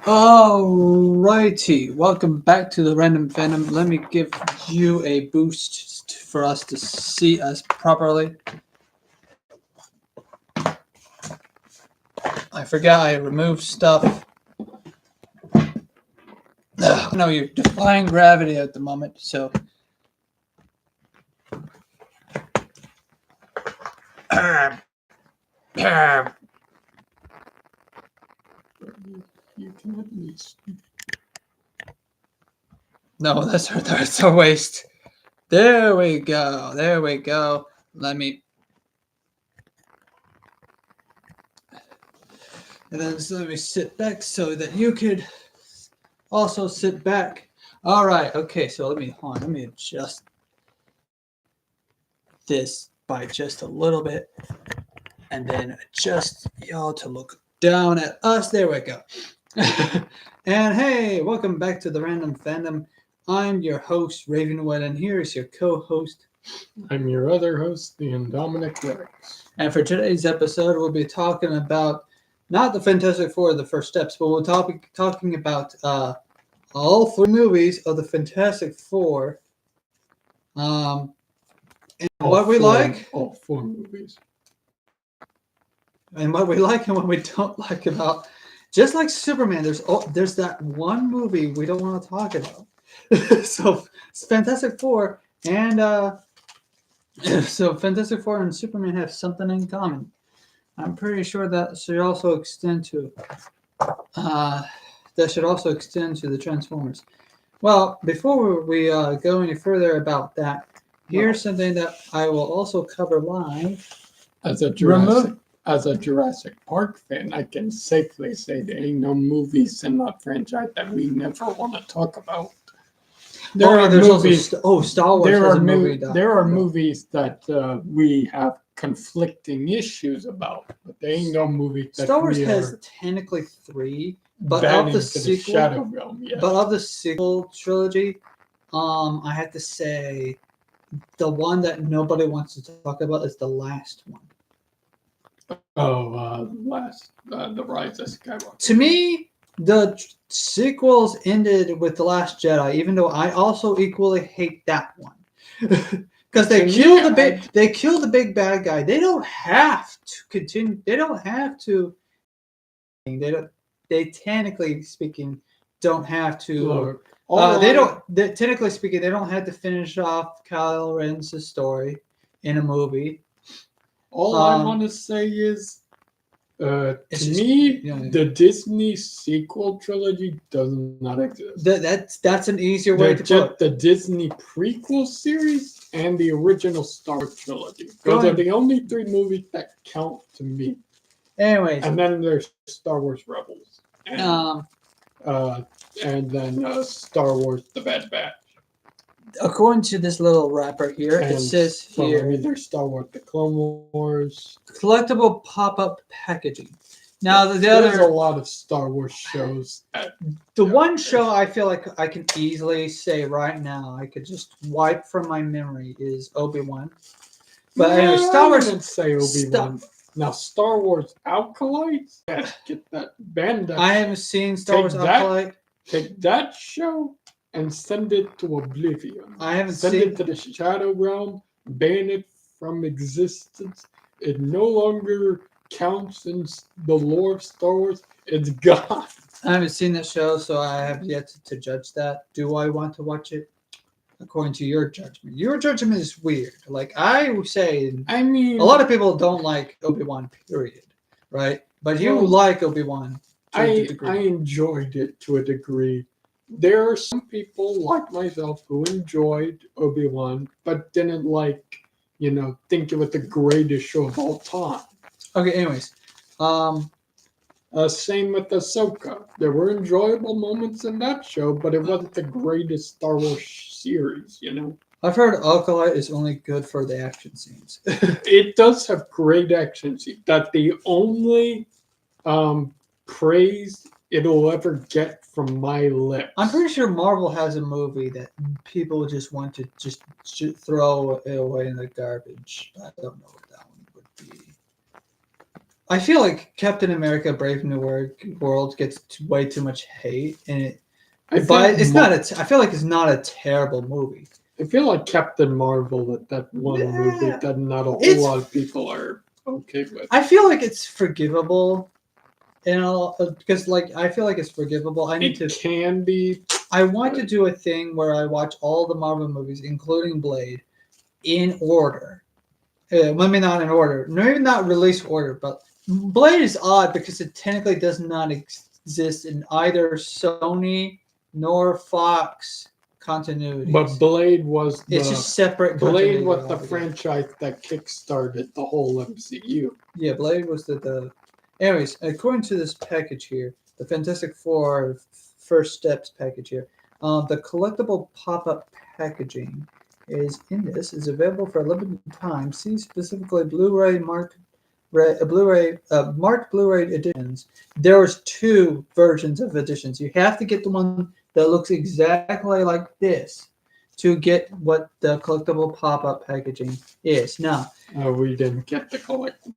Alrighty, welcome back to the Random Fandom. Let me give you a boost for us to see us properly. I forgot I removed stuff. No, you're defying gravity at the moment, so. You can at least. No, that's a waste. There we go. There we go. Let me. And then so let me sit back so that you could also sit back. All right. Okay. So let me adjust this by just a little bit, and then adjust y'all to look down at us. There we go. And hey, welcome back to the Random Fandom. I'm your host, Ravenwood, and here is your co-host. I'm your other host, the Indominic Rex. And for today's episode, we'll be talking about not the Fantastic Four, the first steps, but we'll talking about all 4 movies of the Fantastic Four. And what we like. All 4 movies. And what we like and what we don't like about. Just like Superman, there's that one movie we don't want to talk about. So it's Fantastic Four and so Fantastic Four and Superman have something in common. I'm pretty sure that should also extend to the Transformers. Well, before we go any further about that, here's something that I will also cover live. As a Jurassic Park fan, I can safely say there ain't no movies in that franchise that we never want to talk about. Star Wars has a movie. There are movies that we have conflicting issues about, but there ain't no movie that Star Wars has technically 3, but of the sequel, Shadow Realm, yes. But of the sequel trilogy, I have to say the one that nobody wants to talk about is the last one. The Rise of Skywalker. To me, the sequels ended with The Last Jedi, even though I also equally hate that one. Because they killed the big bad guy. They don't have to continue. They don't have to. They technically speaking don't have to. Technically speaking, they don't have to finish off Kylo Ren's story in a movie. All I want to say is, the Disney sequel trilogy does not exist. That's an easier way to put it. The Disney prequel series and the original Star Wars trilogy. Those are the only 3 movies that count to me. Anyways. And then there's Star Wars Rebels. And then Star Wars The Bad Batch. According to this little wrapper here, it says here... there's Star Wars The Clone Wars. Collectible pop-up packaging. Now, there's a lot of Star Wars shows. One show I feel like I can easily say right now, I could just wipe from my memory, is Obi-Wan. But anyway, Star Wars... I didn't say Obi-Wan. Now, Star Wars Acolytes, get that band. I haven't seen Star Wars Acolyte. Take that show and send it to oblivion. I haven't send it to the Shadow Realm, ban it from existence. It no longer counts in the lore of Star Wars. It's gone. I haven't seen that show, so I have yet to judge that. Do I want to watch it? According to your judgment. Your judgment is weird. Like I would say, a lot of people don't like Obi-Wan, period. Right? But you like Obi-Wan to a degree. I enjoyed it to a degree. There are some people like myself who enjoyed Obi-Wan, but didn't think it was the greatest show of all time. Okay, anyways. Same with Ahsoka. There were enjoyable moments in that show, but it wasn't the greatest Star Wars series, I've heard Acolyte is only good for the action scenes. It does have great action scenes. That's the only praise it'll ever get from my lips. I'm pretty sure Marvel has a movie that people just want to just throw it away in the garbage. I don't know what that one would be. I feel like Captain America: Brave New World gets way too much hate, and but it's not. I feel like it's not a terrible movie. I feel like Captain Marvel, that one movie that not a whole lot of people are okay with. I feel like it's forgivable, and because like I feel like it's forgivable. Can be. I want to do a thing where I watch all the Marvel movies, including Blade, in order. Maybe not in order, maybe not release order, but Blade is odd because it technically does not exist in either Sony nor Fox continuity. But Blade was it's just separate. Blade was the franchise that kickstarted the whole MCU. Yeah, Blade was the. Anyways, according to this package here, the Fantastic Four First Steps package here, the collectible pop-up packaging is available for a limited time. See specifically Blu-ray marked Blu-ray editions. There was 2 versions of editions. You have to get the one that looks exactly like this to get what the collectible pop-up packaging is. Now, we didn't get the collectible.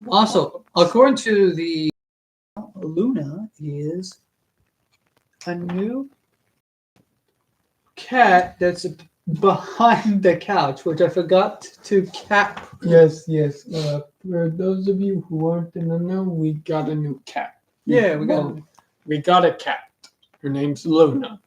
Also, according to the Luna is a new cat that's behind the couch, which I forgot to cap. Yes. For those of you who aren't in the know, we got a new cat. We got a cat. Her name's Luna.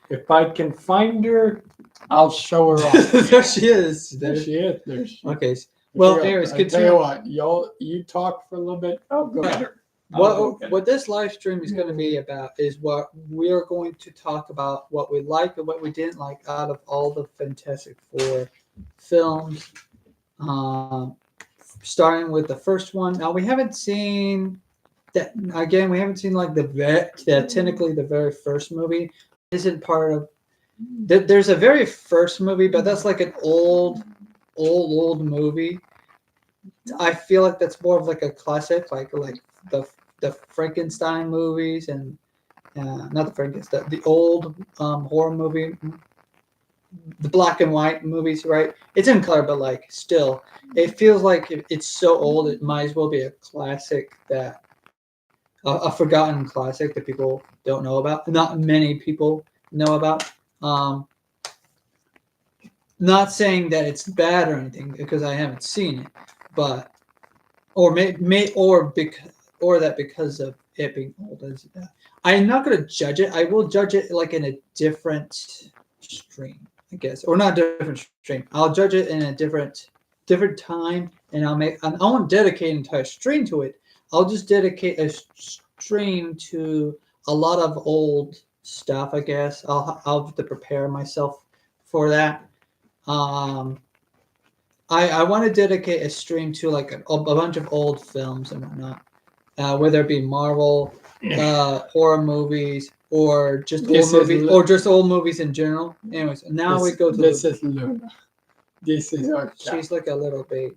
If I can find her, I'll show her off. There she is. There she is. Okay. Well, anyways, I tell you what, you talk for a little bit. I'll go get her. What this live stream is going to be about is what we are going to talk about, what we liked and what we didn't like out of all the Fantastic Four films. Starting with the first one. Now we haven't seen that again. We haven't seen like technically the very first movie. Isn't part of. There's a very first movie, but that's like an old movie. I feel like that's more of like a classic, like the Frankenstein movies and not the Frankenstein, the old horror movie, the black and white movies, right? It's in color, but like still, it feels like it's so old it might as well be a classic that a forgotten classic that people don't know about. Not many people know about. Not saying that it's bad or anything because I haven't seen it, but because of it being old. I'm not going to judge it. I will judge it like in a different stream, I guess, or not different stream. I'll judge it in a different time, and I won't dedicate an entire stream to it. I'll just dedicate a stream to a lot of old stuff, I guess. I'll have to prepare myself for that. I want to dedicate a stream to like a bunch of old films and whatnot, whether it be Marvel, horror movies, or just old movies in general. Anyways, now we go to this is Luna. This is our cat. She's like a little baby.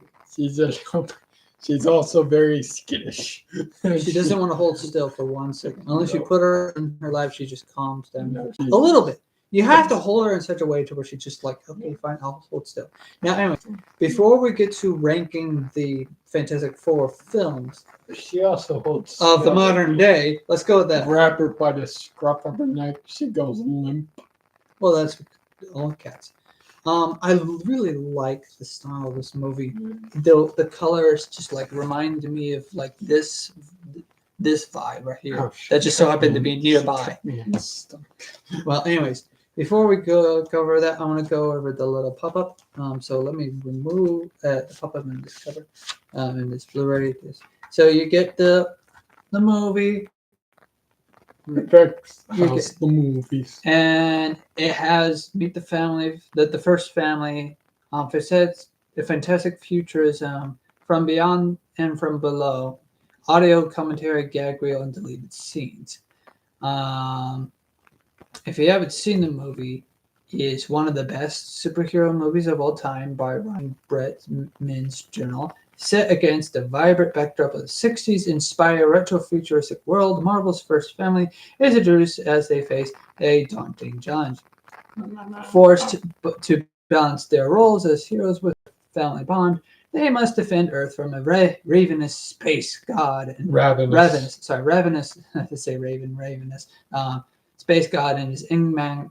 She's also very skittish. She doesn't want to hold still for 1 second. Unless you put her in her lap, she just calms down a little bit. You have to hold her in such a way to where she's just like, okay, fine, I'll hold still. Now, anyway, before we get to ranking the Fantastic Four films, she also holds of the modern day, let's go with that. Grab her by the scruff of her neck, she goes limp. Well, that's all cats. I really like the style of this movie. The colors just like remind me of like this vibe right here. That just so happened to be nearby. Well, anyways, before we go over that, I want to go over the little pop-up. So let me remove the pop-up in this cover, in this Blu-ray. So you get the movie. The movies, and it has Meet the Family, the first family. It says the fantastic futurism from beyond and from below, audio commentary, gag reel, and deleted scenes. If you haven't seen the movie, it's one of the best superhero movies of all time by Ron Bretman's Journal. Set against the vibrant backdrop of the 60s inspired retro-futuristic world, Marvel's first family is introduced as they face a daunting challenge. Forced to balance their roles as heroes with family bond, They must defend Earth from a ravenous space god and Ravenous. ravenous. To say ravenous. Space god and his enigmatic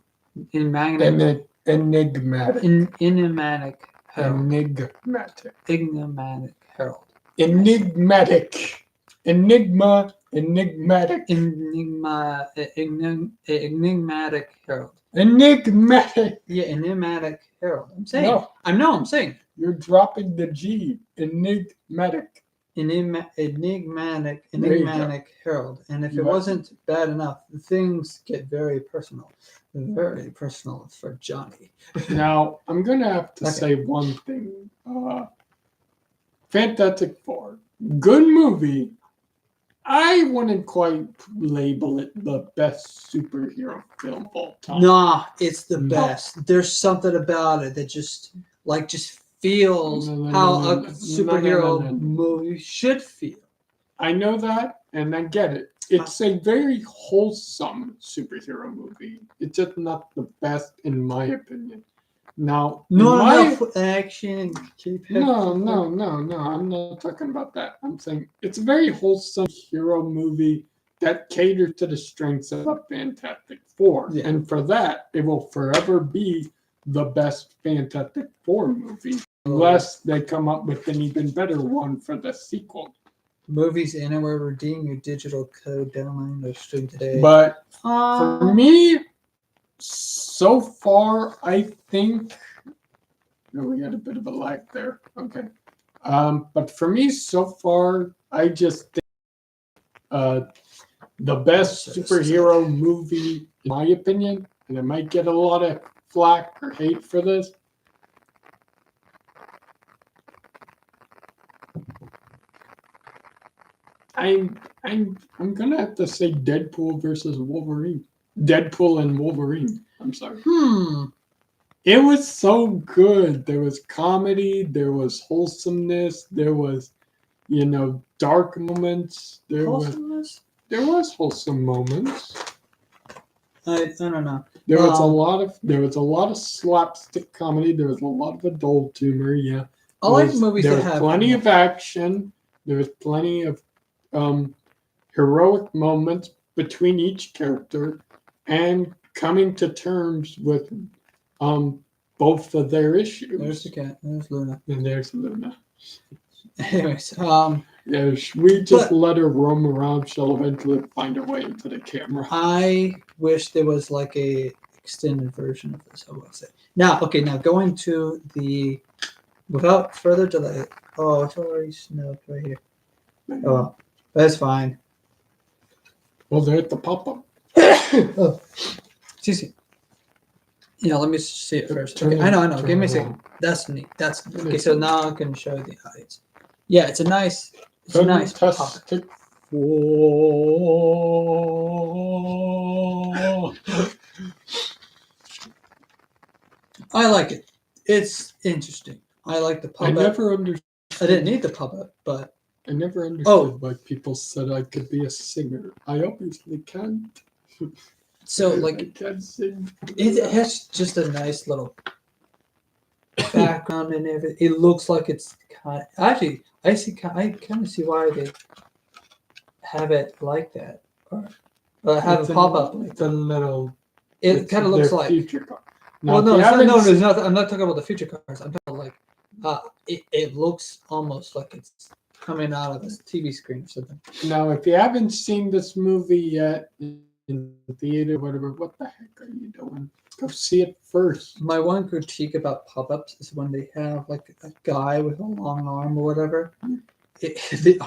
Enigmatic. enigmatic herald. Enigmatic. Enigmatic herald. Enigmatic. Enigma. Enigmatic. Enigmatic herald. Enigmatic. Yeah, enigmatic herald. I'm saying. No. I'm saying. You're dropping the G. Enigmatic. Enigmatic There you go. herald. And if You it are- wasn't bad enough, things get very personal for Johnny. Now, I'm going to have to Okay. say one thing. Fantastic Four. Good movie. I wouldn't quite label it the best superhero film of all time. Nah, it's the No. best. There's something about it that just feels how a superhero movie should feel. I know that, and I get it. It's a very wholesome superhero movie. It's just not the best, in my opinion. Now, Not enough action. No, I'm not talking about that. I'm saying it's a very wholesome hero movie that caters to the strengths of a Fantastic Four. Yeah. And for that, it will forever be the best Fantastic Four movie, unless they come up with an even better one for the sequel. Movies anywhere, redeem your digital code, download or stream today. But for me, so far, I think we had a bit of a lag there. Okay. But for me, so far, I just think the best superhero movie, in my opinion, and I might get a lot of flack or hate for this. I'm gonna have to say Deadpool versus Wolverine. Deadpool and Wolverine. I'm sorry. It was so good. There was comedy, there was wholesomeness, there was, dark moments. There was wholesome moments. I don't know. There was a lot of slapstick comedy. There was a lot of adult humor. Yeah, I like movies there that was have plenty of action. There was plenty of heroic moments between each character, and coming to terms with both of their issues. There's the cat. There's Luna. And there's Luna. Anyways, Yeah, we just let her roam around. She'll eventually find her way into the camera. I wish there was like a extended version of this. I will say. Now going to the, without further delay. Oh, it's already snowed right here. Oh, that's fine. Well, they're at the pop-up. Oh, excuse me. Yeah, let me see it first. Okay, I know. Give me a second. That's neat. That's okay. So now I can show the audience. Yeah, it's a nice pop. Fantastic Four. I like it. It's interesting. I like the pop. I never understood. I didn't need the pop-up, but I never understood why people said I could be a singer. I obviously can't. so I like can't sing. it has just a nice little background and everything. It looks like it's kind of, actually I kind of see why they have it like that, or have It's a pop-up. It's a little. It kind of looks like. Future car. Well, Now, no, if it's you not, haven't there's not. I'm not talking about the future cars. I'm talking like, it looks almost like it's coming out of a TV screen or something. Now, if you haven't seen this movie yet in the theater, whatever, what the heck are you doing? Go see it first. My one critique about pop-ups is when they have like a guy with a long arm or whatever. The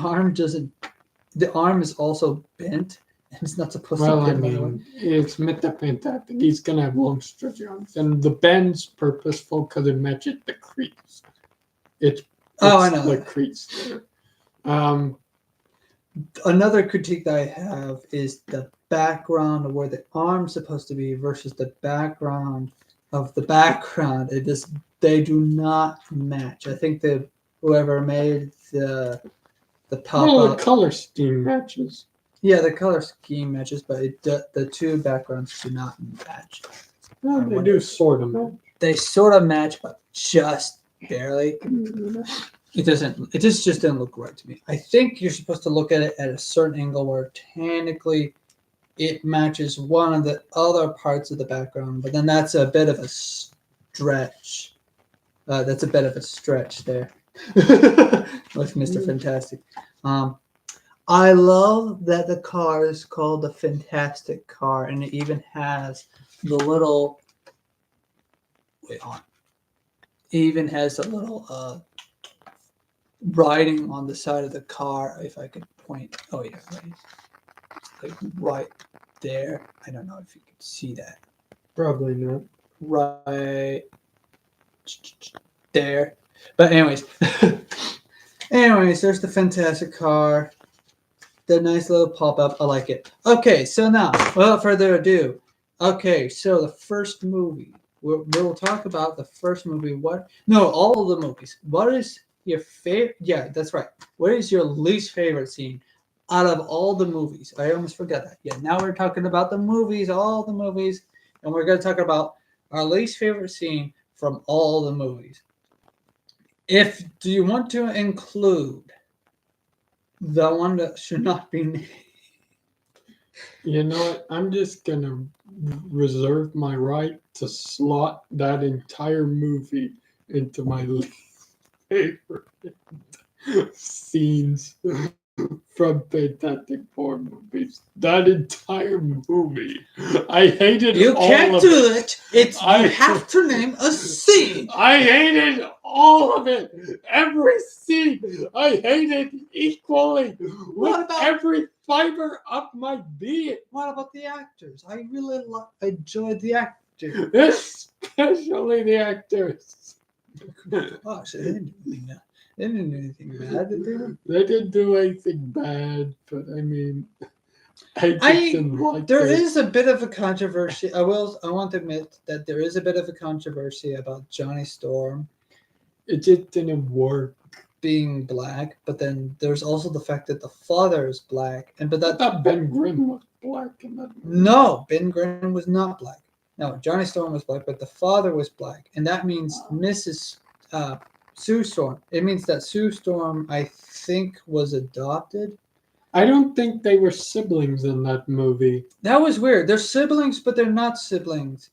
arm is also bent, and it's not supposed Well, to I bend. By the way. mean, it's Mr. Fantastic. He's gonna have long stretchy arms, and the bend's purposeful because it matches the crease. I know the that. crease there. Another critique that I have is the background of where the arm's supposed to be versus the background of the background. They do not match. I think that whoever made the pop-up. Well, the color scheme matches. Yeah, the color scheme matches, but the two backgrounds do not match. Well, they do sort of match. They sort of match, but just barely. It doesn't. It just didn't look right to me. I think you're supposed to look at it at a certain angle where technically it matches one of the other parts of the background, but then that's a bit of a stretch. That's a bit of a stretch there. With Mr. Fantastic. Um, I love that the car is called the Fantastic Car, and it even has the little. Wait on. It even has a little writing on the side of the car. If I could point. Oh yeah, right. Like right there. I don't know if you can see that. Probably not. Right there. But anyways, there's the Fantastic Car. The nice little pop up. I like it. Okay, so now, without further ado, okay, so the first movie. We'll talk about the first movie. What? No, all of the movies. What is your favorite? Yeah, that's right. What is your least favorite scene out of all the movies? I almost forgot that. Yeah, now we're talking about the movies, all the movies, and we're going to talk about our least favorite scene from all the movies. Do you want to include the one that should not be named? You know what? I'm just gonna reserve my right to slot that entire movie into my least favorite scenes from Fantastic Four movies. That entire movie, I hated. You all can't of do it. It's I- you have to name a scene. I hated all of it. Every scene, I hated equally with What about- every fiber of my being. What about the actors? I really enjoyed the actors. Especially the actors. Gosh, they didn't do anything. They didn't do anything bad, did they? They didn't do anything bad, but I mean, I just didn't like There it. is a bit of a controversy. I want to admit that there is a bit of a controversy about Johnny Storm It just didn't work. being black, but then there's also the fact that the father is black, I thought Ben Grimm was black in that movie. No, Ben Grimm was not black. No, Johnny Storm was black, but the father was black, and that means Mrs. Sue Storm. It means that Sue Storm, I think, was adopted. I don't think they were siblings in that movie. That was weird. They're siblings, but they're not siblings.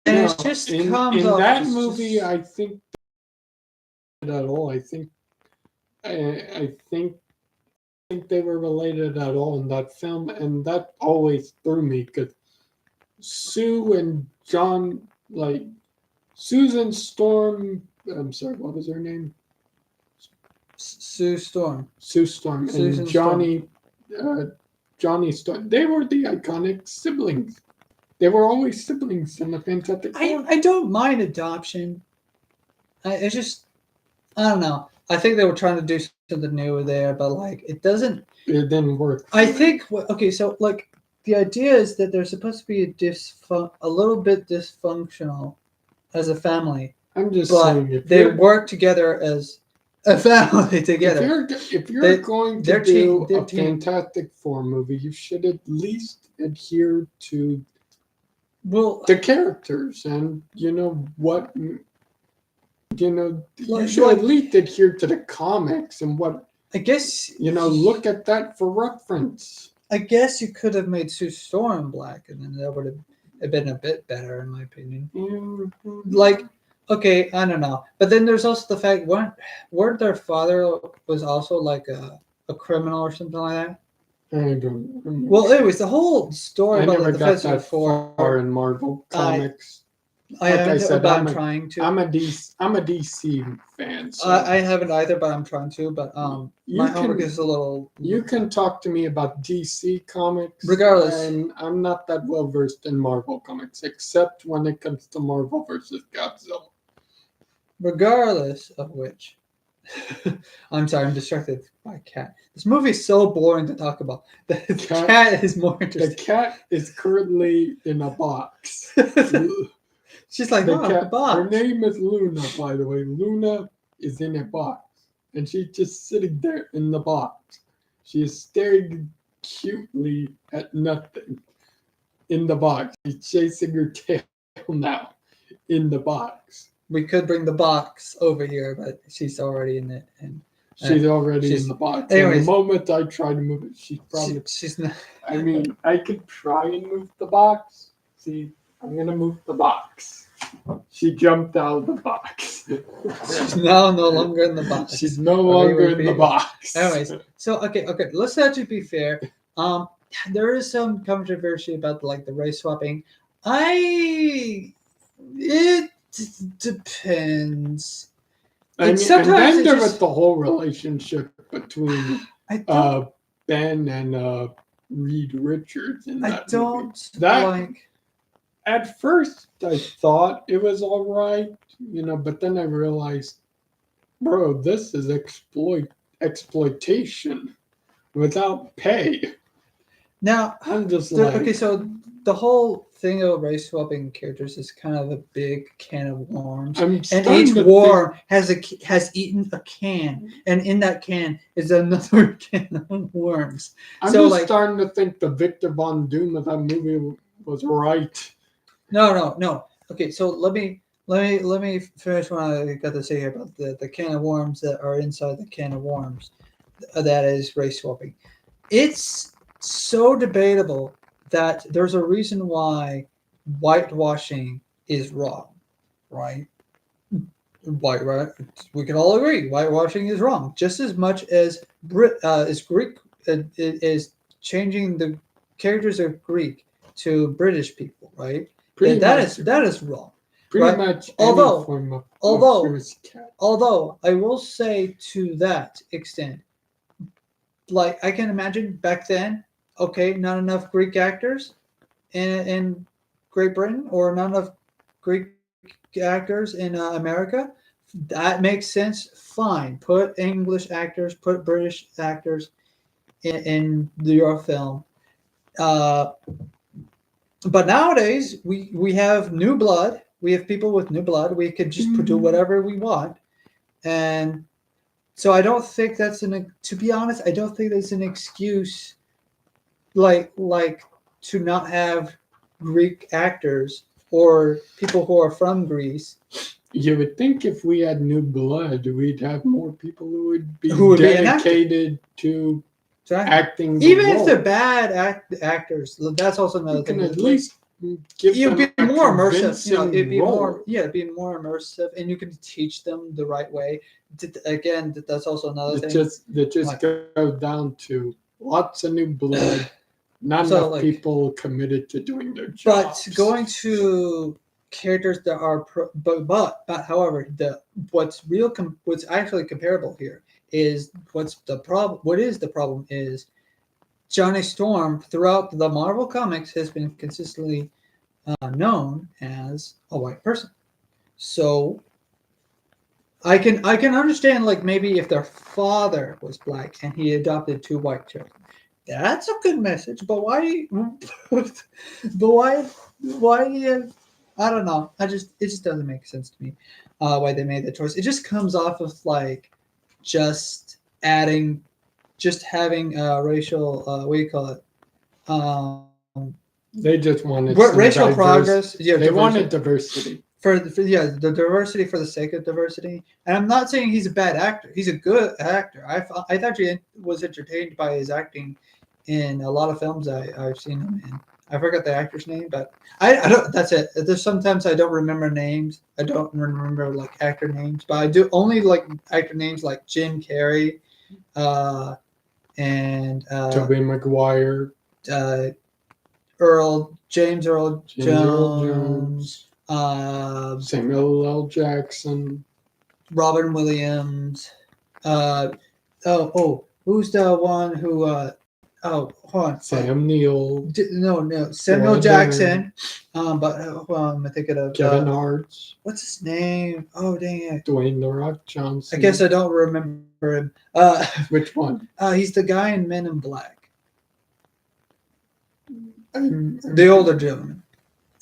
And No, it just in comes off. that it's movie, just- I think at all. I think they were related at all in that film, and that always threw me because Sue and John, like Susan Storm. I'm sorry, what was her name? Sue Storm. Sue Storm Susan and Johnny Storm. They were the iconic siblings. They were always siblings in the Fantastic Four. I don't mind adoption. It's just, I don't know. I think they were trying to do something new there, but like it doesn't. It didn't work. I think okay, so like the idea is that they're supposed to be a little bit dysfunctional as a family, I'm just but saying if they you're- work together as a family together. If you're They- going their to do their a team- Fantastic Four movie, you should at least adhere to Well, the characters and what you Like- should at least adhere to the comics and what I guess look at that for reference. I guess you could have made Sue Storm black, and then that would have been a bit better, in my opinion. Like, okay, I don't know, but then there's also the fact weren't their father was also like a criminal or something like that. I don't know. Well, anyways, the whole story I about never the got Fantastic that Four. far in Marvel comics. I like I haven't, said, but I'm I'm a- trying to. I'm a DC fan. So I haven't either, but I'm trying to. But You my can- homework is a little. you can talk to me about DC comics. Regardless. And I'm not that well versed in Marvel comics, except when it comes to Marvel versus Godzilla. Regardless of which, I'm sorry, I'm distracted by a cat. This movie is so boring to talk about. The cat is more The interesting. cat is currently in a box. She's like, The oh, cat, the box. her name is Luna, by the way. Luna is in a box, and she's just sitting there in the box. She is staring cutely at nothing in the box. She's chasing her tail now in the box. we could bring the box over here, but she's already in it, and She's already she's- in the box. anyways. And the moment I try to move it, she's probably. she's not. I mean, I could try and move the box. See, I'm gonna move the box. She jumped out of the box. She's now no longer in the box. She's no longer in the box. Anyways, so okay. Let's actually be fair. There is some controversy about like the race swapping. It depends. I mean, sometimes and then it there just- was the whole relationship between I don't. Ben and Reed Richards in I that movie. don't That- like. At first, I thought it was all right, but then I realized, bro, this is exploitation without pay. Now, I'm just like, okay, so the whole thing of race swapping characters is kind of a big can of worms. I'm And starting each to think- worm has eaten a can, and in that can is another can of worms. I'm so, just like- starting to think the Victor Von Doom of that movie was right. No. Okay, so let me finish what I got to say here about the can of worms that are inside the can of worms. That is race swapping. It's so debatable that there's a reason why whitewashing is wrong, right? Right? We can all agree whitewashing is wrong, just as much as Greek is changing the characters of Greek to British people, right? Pretty that much, is wrong. pretty right. much Although- any form of although- Chris Cat. Although I will say to that extent, like I can imagine back then, okay, not enough Greek actors in Great Britain, or not enough Greek actors in America. That makes sense. Fine, put English actors, put British actors in your film. But nowadays we have new blood. We have people with new blood. We could just do whatever we want, and so I don't think that's to be honest, I don't think that's an excuse like to not have Greek actors or people who are from Greece You would think if we had new blood, we'd have more people who would be enacted. dedicated to to act. acting. the Even if role. they're bad actors. That's also another You thing. can at least give You'd them be a more immersive. It'd be role. be more immersive, and you can teach them the right way. Again, that's also another It thing. just Like- goes down to lots of new blood, not So, enough like- people committed to doing their But jobs. going to characters that are but however, what's actually comparable here is what is the problem is Johnny Storm throughout the Marvel comics has been consistently known as a white person. So I can understand, like, maybe if their father was black and he adopted two white children. That's a good message, but why? But why? I don't know. It just doesn't make sense to me why they made that choice. It just comes off of like just having racial. What do you call it? They just wanted What some racial diverse- progress? Yeah, They diversity. wanted diversity. for the diversity for the sake of diversity. And I'm not saying he's a bad actor. He's a good actor. I actually was entertained by his acting in a lot of films I've seen him in. I forgot the actor's name, but I don't. That's it. There's sometimes I don't remember names. I don't remember like actor names, but I do only like actor names like Jim Carrey, and Tobey Maguire, James Earl James Earl Jones. Samuel L. Jackson. Robin Williams. Who's the one who? Hold on. Sam Neill, No, Samuel Laura Jackson. But hold on, I'm thinking of Kevin Hart, what's his name? Oh dang it! Dwayne The Rock Johnson. I guess I don't remember him. Which one? He's the guy in Men in Black, I'm- the older gentleman,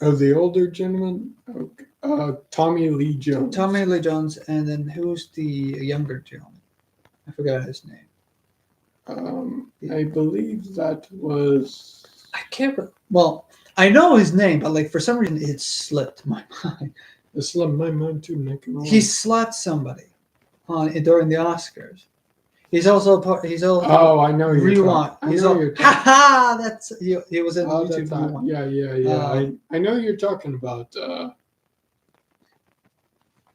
Oh, the older gentleman? Okay. Tommy Lee Jones. Tommy Lee Jones, and then who's the younger gentleman? I forgot his name. I believe that was. I can't. Well, I know his name, but like for some reason it slipped my mind. It slipped my mind too, Nick. He slapped somebody during the Oscars. He's also part. He's also Oh, I know you're Rewind. talking. He's I know all, you're ha talking. ha. That's he was in Oh, YouTube that's hot. Rewind. Yeah. I know you're talking about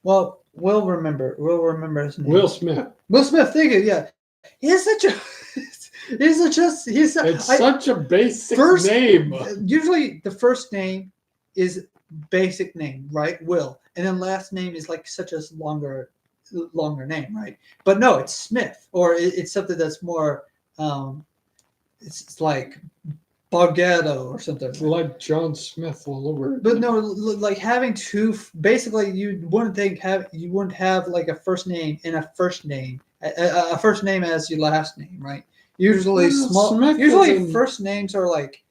Well, we'll remember. We'll remember his name. Will Smith. Will Smith. Thank you. Yeah, he's such a. It's such a basic name. Usually, the first name is basic name, right? Will, and then last name is like such a longer name, right? But no, it's Smith, or it's something that's more. It's like Boghetto or something. It's like John Smith all over. But no, like having two. Basically, you wouldn't have like a first name and a first name, a first name as your last name, right? Usually Smith Usually first names are like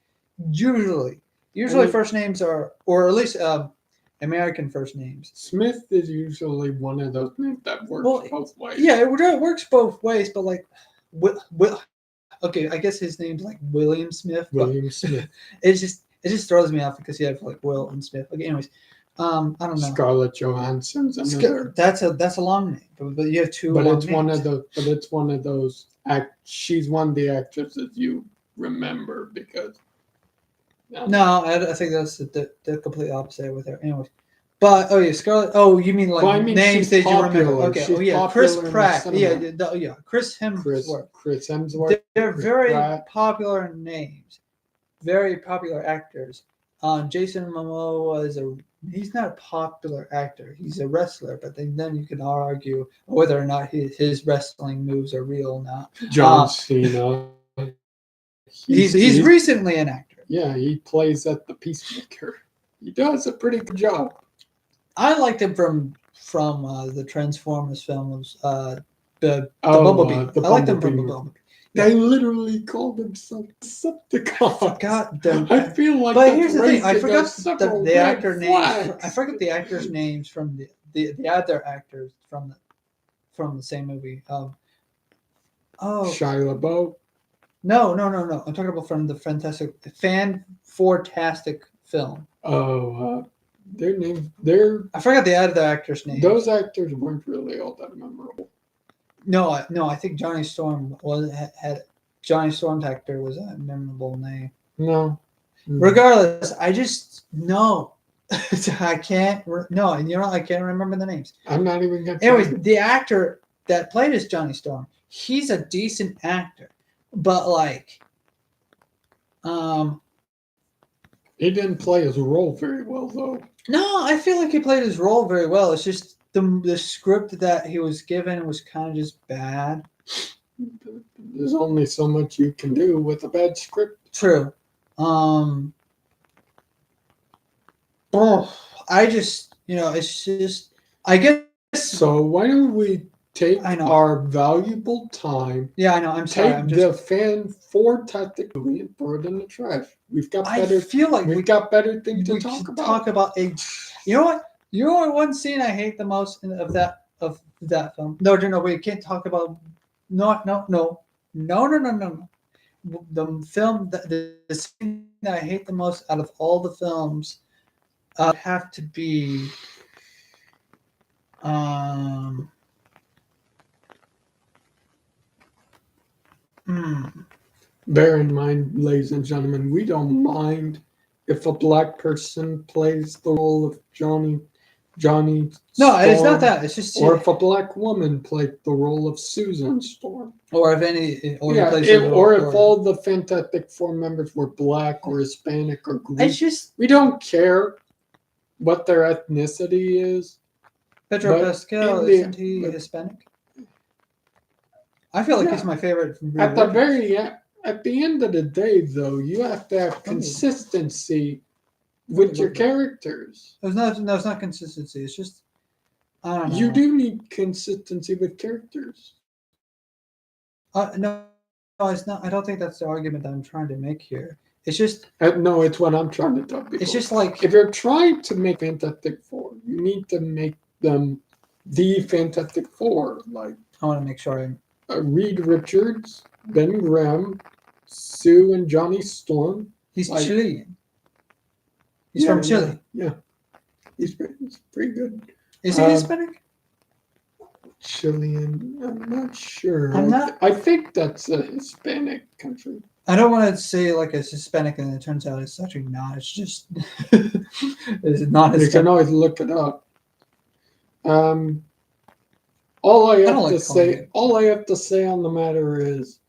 usually first names are, or at least American first names. Smith is usually one of those names that works both ways. Yeah, it works both ways, but like okay, I guess his name's like William Smith. William Smith. It just throws me off because you have like Will and Smith. Okay, anyways, I don't know. Scarlett Johansson's that's a long name, but you have two. But it's names. one of those. She's one of the actresses you remember because. No, I think that's the complete opposite with her. Anyways, but Scarlett. Oh, you mean like names that you remember? Okay. She's Chris Pratt. Yeah, Chris Hemsworth. Chris Hemsworth. They're very popular names, very popular actors. Jason Momoa he's not a popular actor. He's a wrestler, but then you can argue whether or not his wrestling moves are real or not. John Cena. He's recently an actor. Yeah, he plays at the Peacemaker. He does a pretty good job. I liked him from the Transformers films. The Bumblebee. I liked him from the Bumblebee. They literally called himself Decepticon. I forgot them. I feel like. But here's the thing: I forgot the actor names. I forgot the actors' names from the other actors from the same movie. Shia LaBeouf. No. I'm talking about from the Fantastic film. Their names. I forgot the other actors' names. Those actors weren't really all that memorable. No. I think Johnny Storm had Johnny Storm's actor was a memorable name. No. Regardless, I just no. I can't. No, and I can't remember the names. I'm not even gonna. Anyways, the actor that played as Johnny Storm, he's a decent actor, but like, he didn't play his role very well though. No, I feel like he played his role very well. It's just the script that he was given was kind of just bad. There's only so much you can do with a bad script. True. I just, it's just, I guess. So why don't we take our valuable time? Yeah, I know. I'm sorry. Take the Fantastic movie and throw it in the trash. We've got better. I feel like we've got better things to talk about. Talk about you know what? You know what? One scene I hate the most of that film. No, we can't talk about. No. The film, the scene that I hate the most out of all the films, have to be. Bear in mind, ladies and gentlemen, we don't mind if a black person plays the role of Johnny. No, Storm, it's not that. It's just. Or if a black woman played the role of Susan Storm. Or if any. Or if all the Fantastic Four members were black or Hispanic or Greek. It's just. We don't care what their ethnicity is. Pedro Pascal, isn't he Hispanic? I feel like he's my favorite. At the end of the day, though, you have to have consistency with your characters. It's not consistency. It's just, I don't know. You do need consistency with characters. No, it's not. I don't think that's the argument that I'm trying to make here. It's just. No, it's what I'm trying to tell people. It's just like. If you're trying to make Fantastic Four, you need to make them the Fantastic Four. Like, I want to make sure Reed Richards, Ben Grimm, Sue and Johnny Storm. He's Chilean. He's from Chile. Yeah. He's pretty good. Is he Hispanic? Chilean. I'm not sure. I'm not. I think that's a Hispanic country. I don't want to say like it's Hispanic, and it turns out it's actually not. It's just it's not You can Hispanic. always look it up. All I don't like calling it. all I have to say on the matter is,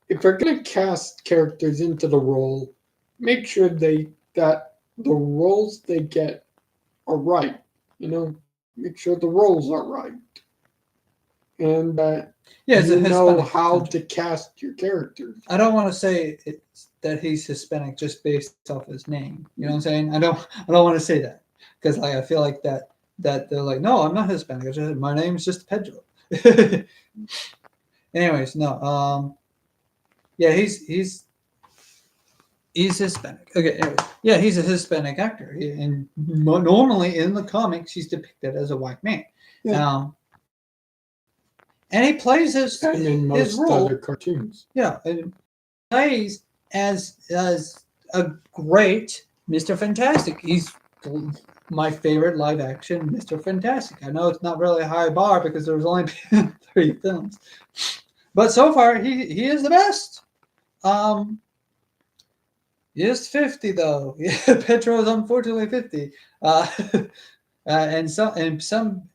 if you're gonna cast characters into the role, make sure that the roles they get are right. You know, make sure the roles are right, and that Yeah, it's you a know Hispanic how country. to cast your characters. I don't want to say that he's Hispanic just based off his name. You know what I'm saying? I don't want to say that because like I feel like that they're like, no, I'm not Hispanic. My name's just Pedro. Anyways, no. Yeah, he's Hispanic. Okay, anyway. Yeah, he's a Hispanic actor, and normally in the comics he's depicted as a white man. Yeah. And he plays his most role. other cartoons. Yeah, and plays as a great Mr. Fantastic. He's my favorite live action Mr. Fantastic. I know it's not really a high bar because there was only 3 films, but so far he is the best. He is 50 though. Pedro is unfortunately 50. And some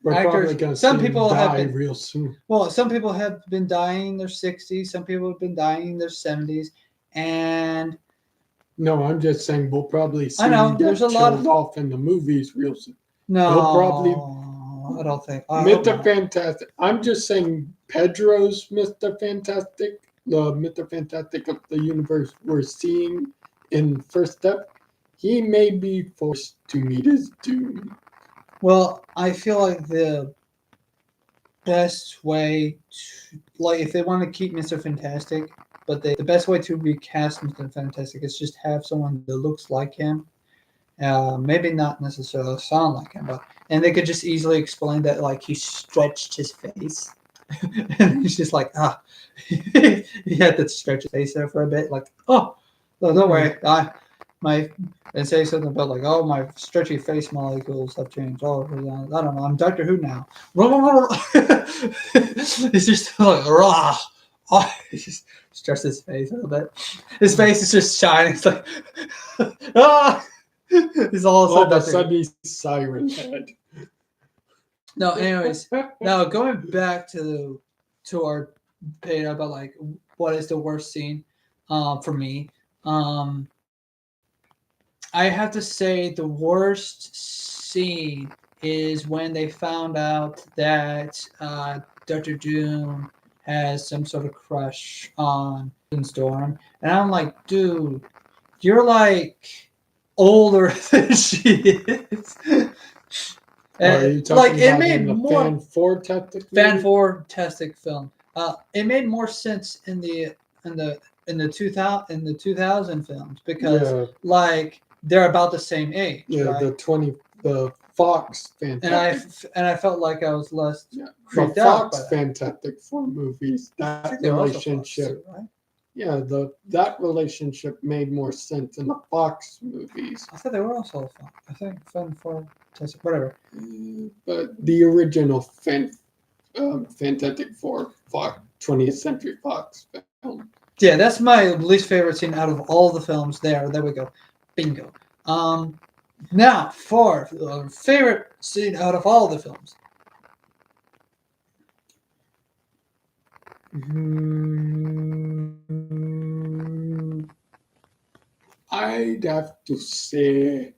We're actors, probably some see people him have die been, real soon. well, some people have been dying in their 60s. Some people have been dying in their 70s, and No, I'm just saying we'll probably see I know, him get there's a lot killed off in the movies real soon. no, He'll probably I don't think. I hope Mr. not. Fantastic. I'm just saying Pedro's Mr. Fantastic, the Mr. Fantastic of the universe we're seeing in First Step, he may be forced to meet his doom. Well, I feel like the best way to, like, if they want to keep Mr. Fantastic, but the best way to recast Mr. Fantastic is just have someone that looks like him. Maybe not necessarily sound like him, but and they could just easily explain that like he stretched his face, and he's just like he had to stretch his face there for a bit, like no, don't worry, and say something about like, oh, my stretchy face molecules have changed. Oh, I don't know, I'm Doctor Who now. It's just like raw. Oh, he just stretched his face a little bit. His face is just shining. It's like ah. He's all of a sudden he's Siren Head. No, anyways, now going back to our debate about like what is the worst scene for me. I have to say the worst scene is when they found out that Dr. Doom has some sort of crush on Storm, and I'm like, dude, you're like older than she is. Are you talking like it about made in the more fantastic film. It made more sense in the 2000 films because like they're about the same age. Yeah, right? the Fox Fantastic. And I felt like I was less creeped the out Fox by that. Fantastic Four movies. That They're also relationship. Fox too, right? Yeah, that relationship made more sense in the Fox movies. I thought they were also fun. I think Fantastic, whatever. But the original Fantastic Four Fox 20th Century Fox film. Yeah, that's my least favorite scene out of all the films. There we go, bingo. Now for favorite scene out of all the films. I'd have to say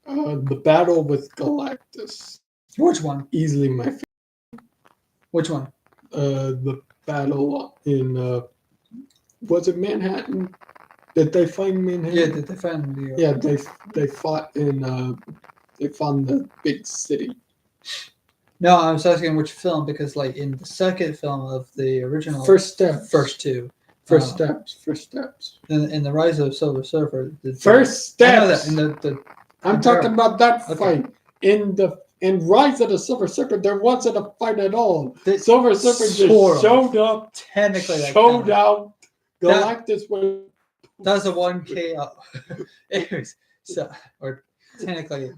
the battle with Galactus. Which one? Easily my favorite. Which one? The battle in was it Manhattan? Did they find Manhattan? Yeah, did they find the? Yeah, they fought in the big city. No, I was asking which film because, like, in the second film of the original, First two, First Steps. In the Rise of Silver Surfer, First Steps. I know that in the I'm talking about that fight in Rise of the Silver Surfer. There wasn't a fight at all. The Silver Surfer just showed up. Technically, showed out. Galactus was. That was a 1K. Anyways, so or technically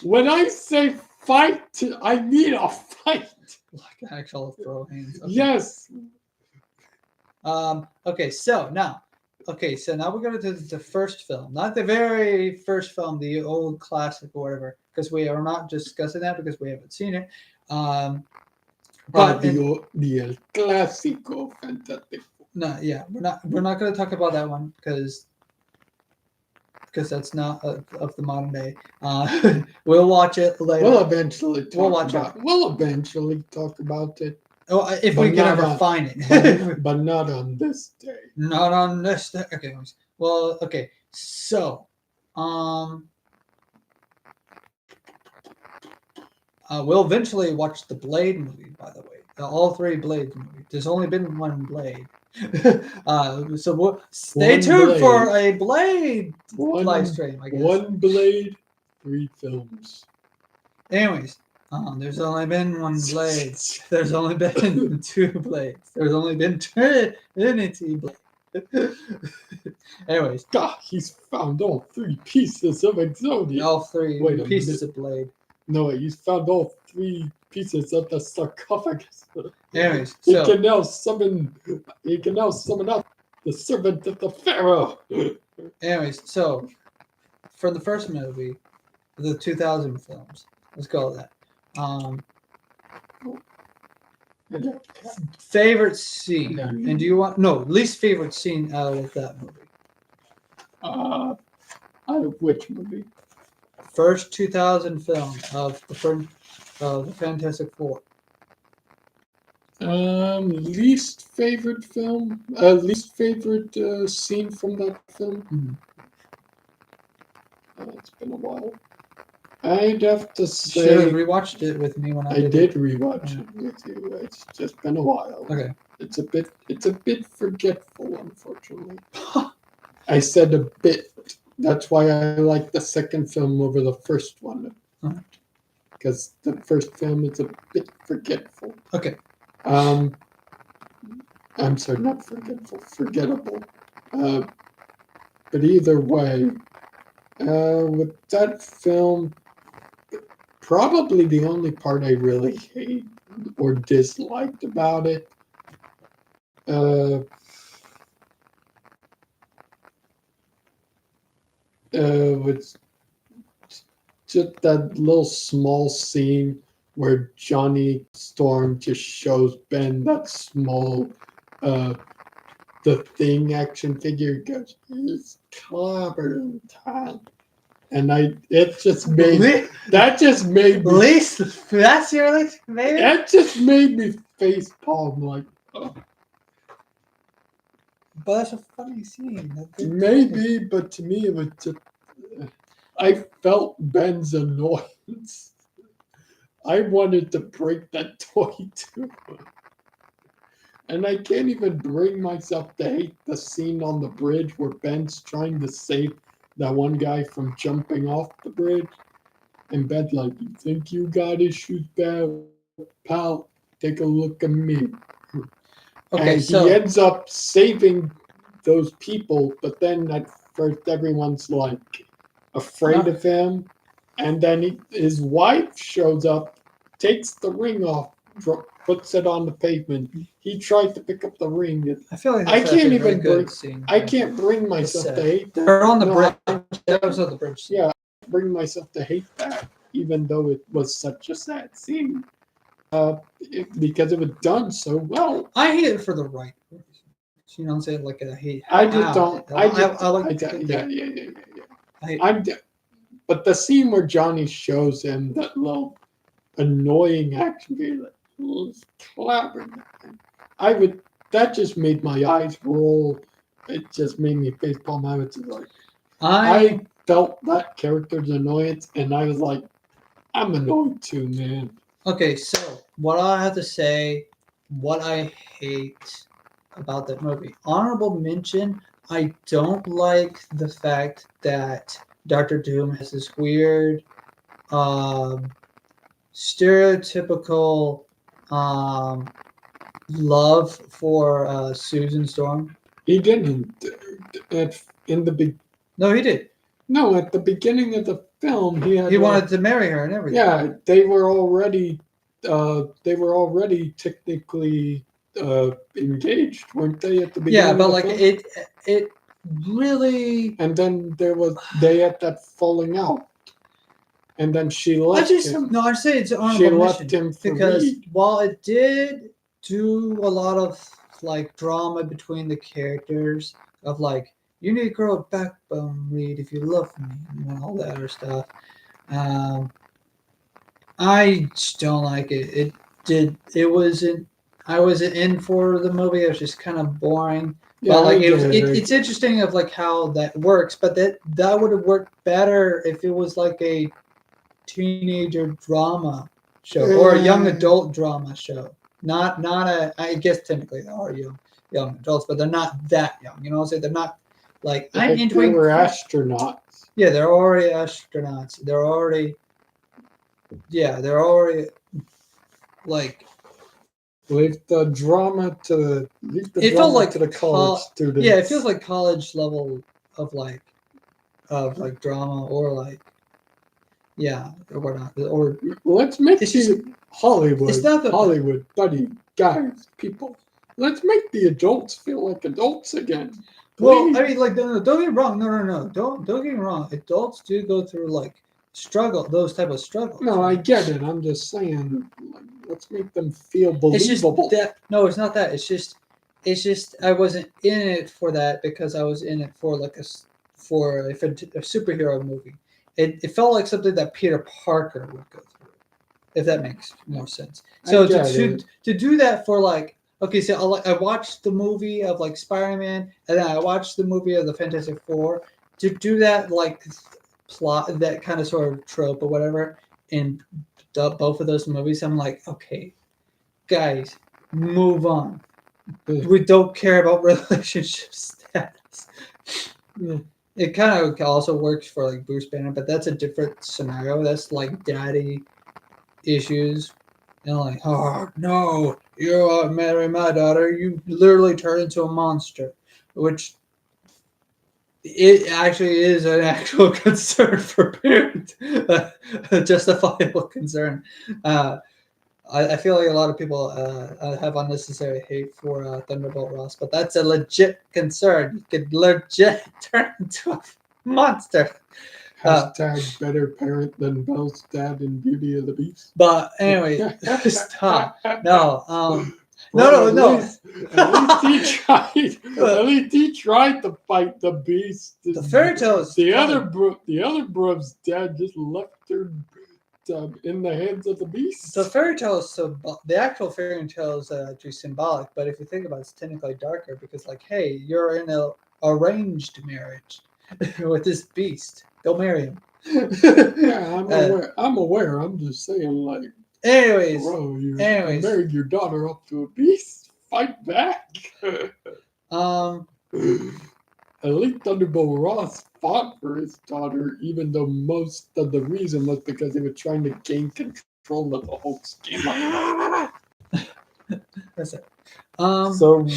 When I say fight, I mean a fight. like actual throw hands. Okay. Yes. So now we're gonna do the first film, not the very first film, the old classic or whatever, because we are not discussing that because we haven't seen it. But the El Clásico Fantastic. no, yeah, we're not gonna talk about that one because that's not of the modern day. We'll watch it later. We'll eventually talk We'll watch about. We'll eventually talk about it, Oh, if but we can not ever on- find it. but not on this day. Not on this. Okay. Well, okay. So, we'll eventually watch the Blade movie. By the way, all three Blade movies. There's only been one Blade. So we'll stay One tuned Blade. for a Blade One, live stream. I guess. one blade, 3 films. Anyways, there's only been one Blade. There's only been 2 Blades. There's only been Trinity Blade. Anyways, God, he's found all 3 pieces of Exodia. all 3 Wait a pieces of Blade. No, he's found all 3 pieces of the sarcophagus. Anyways, He so can now summon. He can now summon up the servant of the pharaoh. anyways, so for the first movie, the 2000 films, let's call it that. Favorite scene, and do you want least favorite scene out of that movie? Out of which movie? First 2000 film of the Fantastic Four. Least favorite film. Least favorite scene from that film. It's been a while. I'd have to You should have say rewatched it with me when I I did did it. rewatch Yeah. it with you. It's just been a while. Okay. It's a bit forgetful, unfortunately. I said a bit. That's why I like the second film over the first one. Because the first film is a bit forgetful. Okay. I'm sorry, not forgetful, forgettable. But either way, with that film, probably the only part I really hate or disliked about it was just that little small scene where Johnny Storm just shows Ben that small the Thing action figure. Goes, he's clever in time. And it just made that just made me Least that's your least favorite? that just made me face palm like, oh. But that's a funny scene. Maybe, but to me it was just I felt Ben's annoyance. I wanted to break that toy too. And I can't even bring myself to hate the scene on the bridge where Ben's trying to save that one guy from jumping off the bridge. And Ben's like, you think you got issues, pal? Take a look at me. Okay, and so he ends up saving those people, but then at first everyone's like afraid of him. And then his wife shows up, takes the ring off, puts it on the pavement. He tries to pick up the ring. I feel like I that's can't actually a even very good bring- scene. I can't bring myself to hate that. They're on the No, bridge. That was on the bridge. Yeah, I can't bring myself to hate that, even though it was such a sad scene. Because it was done so well. I hate it for the right reason. You know what I'm saying? Like I hate. I just don't. I like. But the scene where Johnny shows him that little annoying action figure, like, clever. That just made my eyes roll. It just made me facepalm. I was just like, I felt that character's annoyance, and I was like, I'm annoyed too, man. Okay, so what I have to say, what I hate about that movie. Honorable mention, I don't like the fact that Doctor Doom has this weird, stereotypical love for Susan Storm. He didn't in the big. No, he did. No, at the beginning of the film, he had He wanted to marry her and everything. Yeah, they were already technically engaged, weren't they, at the beginning? Yeah, but of the like film? it really. And then they had that falling out, and then she left him. No, I'd say it's an She honorable left mention him for because Reed. while it did do a lot of like drama between the characters of like you need to grow a backbone, Reed, if you love me, and all that other stuff. Um, I just don't like it. It did. It wasn't. I wasn't in for the movie. It was just kind of boring. Yeah, But like I it was. get it. It's interesting of like how that works. But that would have worked better if it was like a teenager drama show or a young adult drama show. Not a. I guess technically they are young adults, but they're not that young. You know what I'm saying? They're not like I'm They were entering. astronauts. Yeah, they're already astronauts. They're already. Yeah, they're already like. Leave the drama to It felt like the college students. Yeah, it feels like college level of like drama or like or whatnot or Let's make it's just Hollywood. it's not the Hollywood, buddy, guys, people. Let's make the adults feel like adults again. well. Please. I mean, like don't get me wrong. No. Don't get me wrong. Adults do go through like those type of struggles. No, I get it. I'm just saying, like, let's make them feel believable. It's just that no, it's not that. It's just I wasn't in it for that because I was in it for like a superhero movie. It felt like something that Peter Parker would go through, if that makes more sense. So to do that for like okay, so I watched the movie of like Spider-Man, and then I watched the movie of the Fantastic Four. To do that like plot, that kind of sort of trope or whatever, in both of those movies, I'm like, okay, guys, move on. We don't care about relationship status. It kind of also works for like Bruce Banner, but that's a different scenario. That's like daddy issues. And like, oh no, you're marrying my daughter. You literally turn into a monster, which it actually is an actual concern for parents, a justifiable concern. I feel like a lot of people have unnecessary hate for Thunderbolt Ross, but that's a legit concern. You could legit turn into a monster. Hashtag better parent than Belle's dad in Beauty of the Beast. But anyway, stop. No. Well, No. At least he tried. At least he tried to fight the beast. The fairy tales. The other bro's dad just left her in the hands of the beast. The fairy tale is the actual fairy tale is actually symbolic, but if you think about it, it's technically darker because, like, hey, you're in an arranged marriage with this beast. Go marry him. Yeah, I'm aware. I'm aware. I'm just saying, like, anyways, bro, you married your daughter up to a beast. Fight back. At least Thunderbolt Ross fought for his daughter, even though most of the reason was because he was trying to gain control of the whole scheme. That's it. So,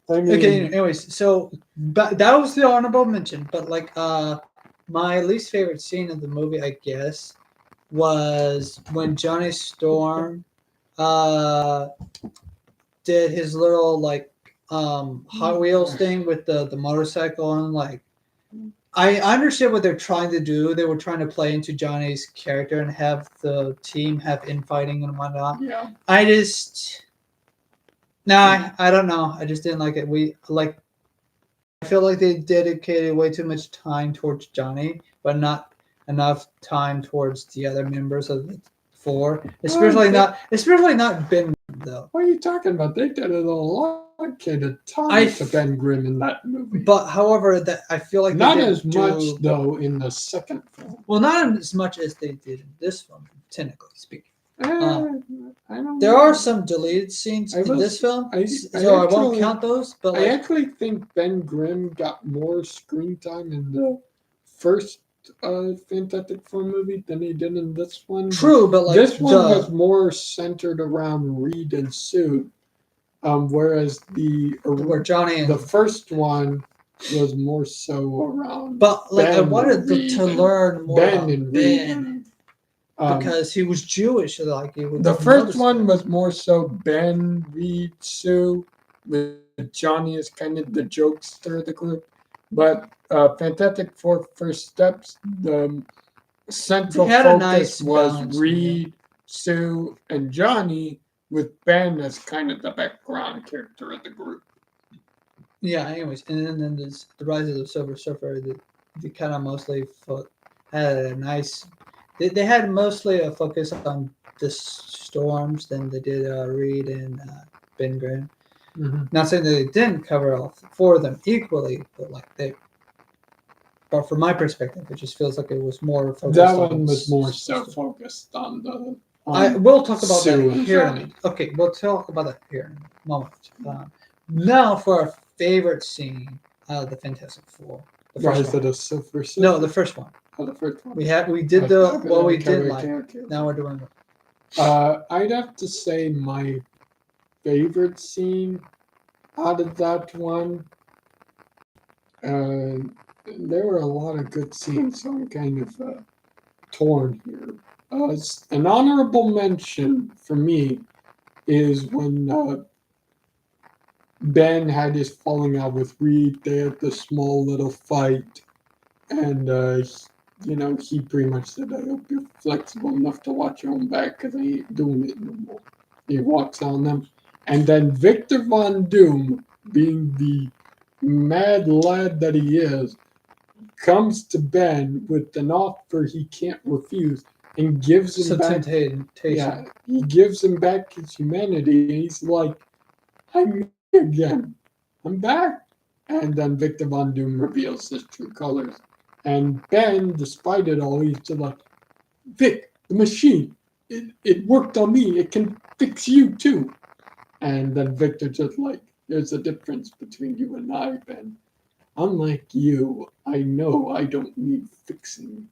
I mean, okay. Anyways, so but that was the honorable mention. But like, my least favorite scene of the movie, I guess, was when Johnny Storm, did his little like Hot Wheels thing with the motorcycle and like I understand what they're trying to do. They were trying to play into Johnny's character and have the team have infighting and whatnot. Yeah. I don't know. I just didn't like it. I feel like they dedicated way too much time towards Johnny, but not enough time towards the other members of the four. Especially not Ben though. What are you talking about? They did a lot of time to Ben Grimm in that movie. But however, that I feel like not as much though in the second film. Well, not as much as they did in this film, technically speaking. I don't there know. are some deleted scenes in this film, so I won't count those. But I actually think Ben Grimm got more screen time in the first Fantastic Four movie than he did in this one. True, but like this one was more centered around Reed and Sue, whereas where Johnny and the first one was more so around. But like I Ben wanted and to Reed and- learn more Ben about and Reed. Ben Um, because he was Jewish. Like you would the first notice one that. was more so Ben, Reed, Sue, with Johnny as kind of the jokester of the group. But Fantastic Four First Steps, the central They had a focus nice was balance, Reed, Sue, and Johnny, with Ben as kind of the background character of the group. Yeah. Anyways, and then there's the Rise of the Silver Surfer. They kind of mostly had a nice. They had mostly a focus on the storms than they did Reed and Ben Grimm. Not saying that they didn't cover all four of them equally, but like they. But from my perspective, it just feels like it was more focused. That on one was more so focused on the. I will talk about Sue that and here in a Johnny. minute. Okay, we'll talk about that here in a moment. Now for our favorite scene out of the Fantastic Four. The first Rise one. of the Silver Surfer. No, the first one. Oh, the first one. We did the Okay, what we okay, did okay, like. okay. Now we're doing. I'd have to say my favorite scene out of that one. Uh, there were a lot of good scenes, so I'm kind of torn here. An honorable mention for me is when Ben had his falling out with Reed. They had the small little fight, and he pretty much said, "I hope you're flexible enough to watch your own back, because I ain't doing it no more." He walks on them, and then Victor Von Doom, being the mad lad that he is, comes to Ben with an offer he can't refuse and gives him back. Temptation. He gives him back his humanity, and he's like, "I'm me again. I'm back." And then Victor Von Doom reveals his true colors. And Ben, despite it all, he's just like, "Vic, the machine, it worked on me. It can fix you too." And then Victor just like, "There's a difference between you and I, Ben. Unlike you, I know I don't need fixing.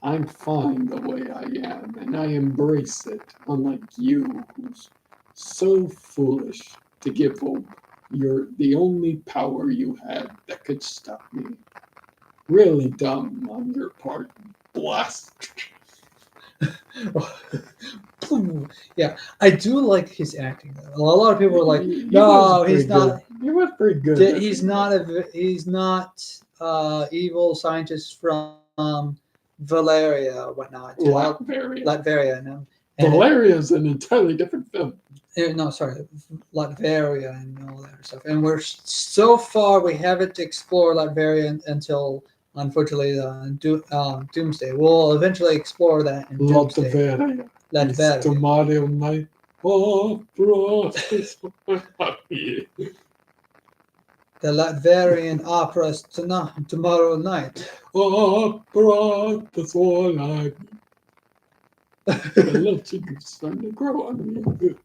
I'm fine the way I am, and I embrace it, unlike you, who's so foolish to give hope. You're the only power you had that could stop me. Really dumb on your part. Blast." Yeah, I do like his acting. Though. A lot of people are like, He "No, was he's pretty not. good. He was pretty good. He's not evil scientist from Valeria or whatnot. Latveria. Latveria, no. Valeria is an entirely different film. No, sorry, Latveria and all that stuff. And we're so far we haven't explored Latveria until unfortunately Doomsday. We'll eventually explore that in Doomsday. Latveria. Latveria. It's tomorrow night. Oh, bro. The Latverian opera is tomorrow night. Oh, bro. That's all I need. The little chicken's starting to grow on me.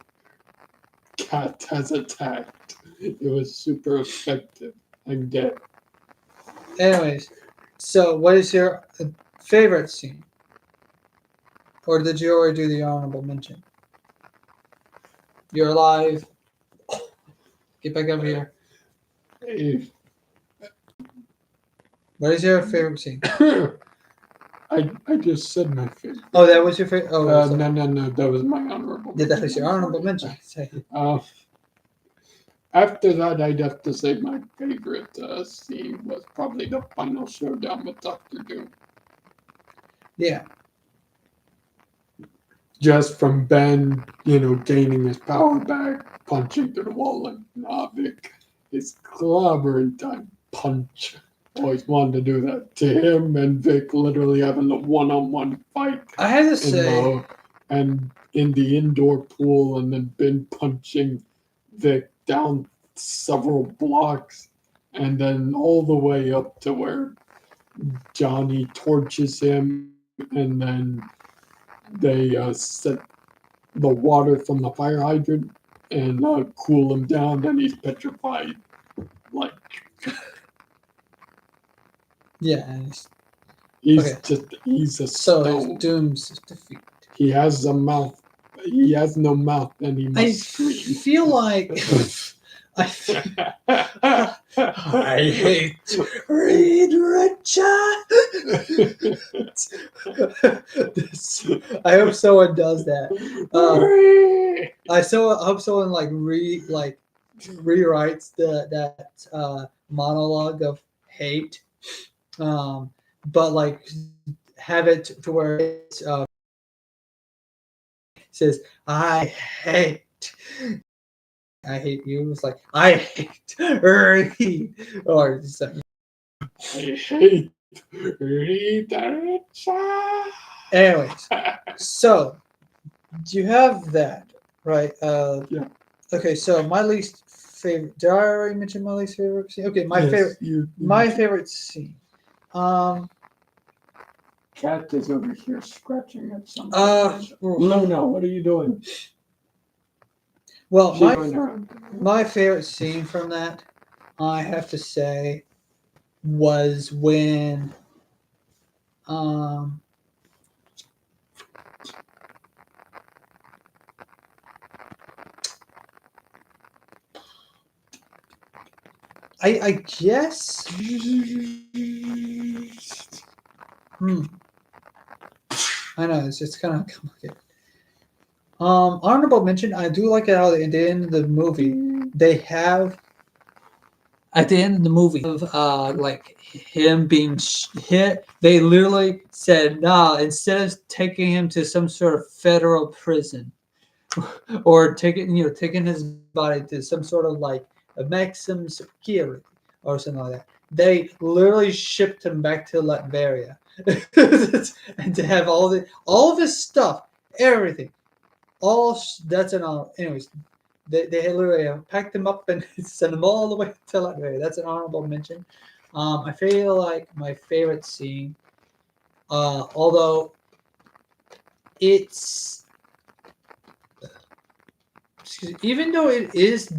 Cat has attacked. It was super effective. I'm dead. Anyways, so what is your favorite scene? Or did you already do the honorable mention? You're alive. Get back over here. Hey. What is your favorite scene? I just said my favorite. Oh, that was your favorite? Oh, no. That was my honorable Yeah, mention. that was your honorable mention. After that, I'd have to say my favorite scene was probably the final showdown with Doctor Doom. Yeah. Just from Ben, gaining his power back, punching through the wall like Navik. His clobbering time punch. Always wanted to do that to him and Vic, literally having a one-on-one fight. I had to say, and in the indoor pool, and then Ben punching Vic down several blocks, and then all the way up to where Johnny torches him, and then they set the water from the fire hydrant and cool him down, and he's petrified. Like, yeah, he's a so stone. it's Doom's defeat. He has a mouth. He has no mouth, and he must scream. Feel like I hate Reed Richards. I hope someone does that. I hope someone rewrites that monologue of hate, but like have it to where it says hate I hate you. It's like I hate Reed, or just like, I hate literature. anyways. So you have that right? Yeah. Okay, so my least favorite. Did I already mention my least favorite scene? Okay, my Yes, favorite. you My mentioned- favorite scene. Um. Cat is over here scratching at something. Uh. Luna, what are you doing? Well, She's going around. my favorite scene from that, I have to say, was when um I guess I know it's kind of complicated. Honorable mention, I do like how at the end of the movie they have at the end of the movie of like him being hit. They literally said, "Nah," instead of taking him to some sort of federal prison or taking his body to some sort of like a maximum security or something like that. They literally shipped him back to Latveria and to have all of his stuff, everything, that's an honor. Anyways, they had literally packed him up and sent him all the way to Latveria. That's an honorable mention. I feel like my favorite scene, although it's even though it is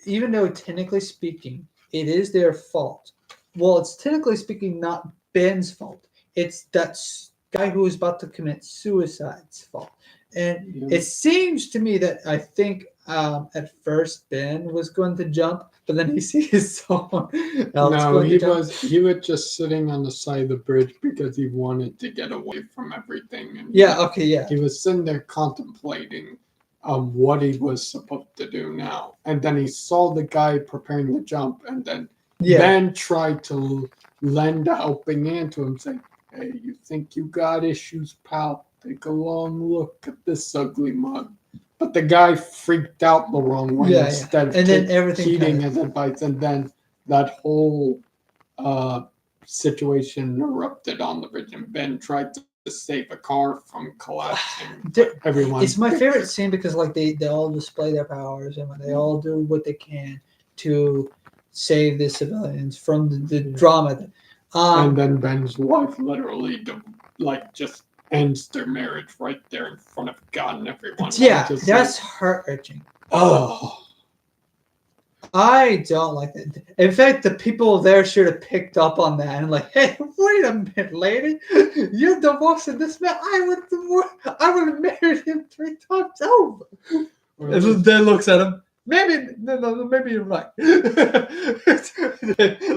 even though technically speaking, it is their fault. Well, it's technically speaking not Ben's fault. It's that guy who is about to commit suicide's fault. And it seems to me that I think at first Ben was going to jump, but then he sees someone else No, going he to jump. he was just sitting on the side of the bridge because he wanted to get away from everything. And Yeah. Okay. Yeah. he was sitting there contemplating what he was supposed to do now. And then he saw the guy preparing to jump, and then Yeah. Ben tried to lend a helping hand to him, saying, "Hey, you think you got issues, pal? Take a long look at this ugly mug." But the guy freaked out the wrong way Yeah, instead of and then everything heeding kinda- his advice. And then that whole situation erupted on the bridge, and Ben tried to save a car from collapsing. But everyone, It's my favorite scene because like they all display their powers and they all do what they can to save the civilians from the drama. and then Ben's wife literally just ends their marriage right there in front of God and everyone. Yeah, Just that's heart wrenching. oh. I don't like that. In fact, the people there should have picked up on that and like, hey, wait a minute, lady, you're divorcing this man. I would have married him 3 times over. And then looks at him. Maybe maybe you're right.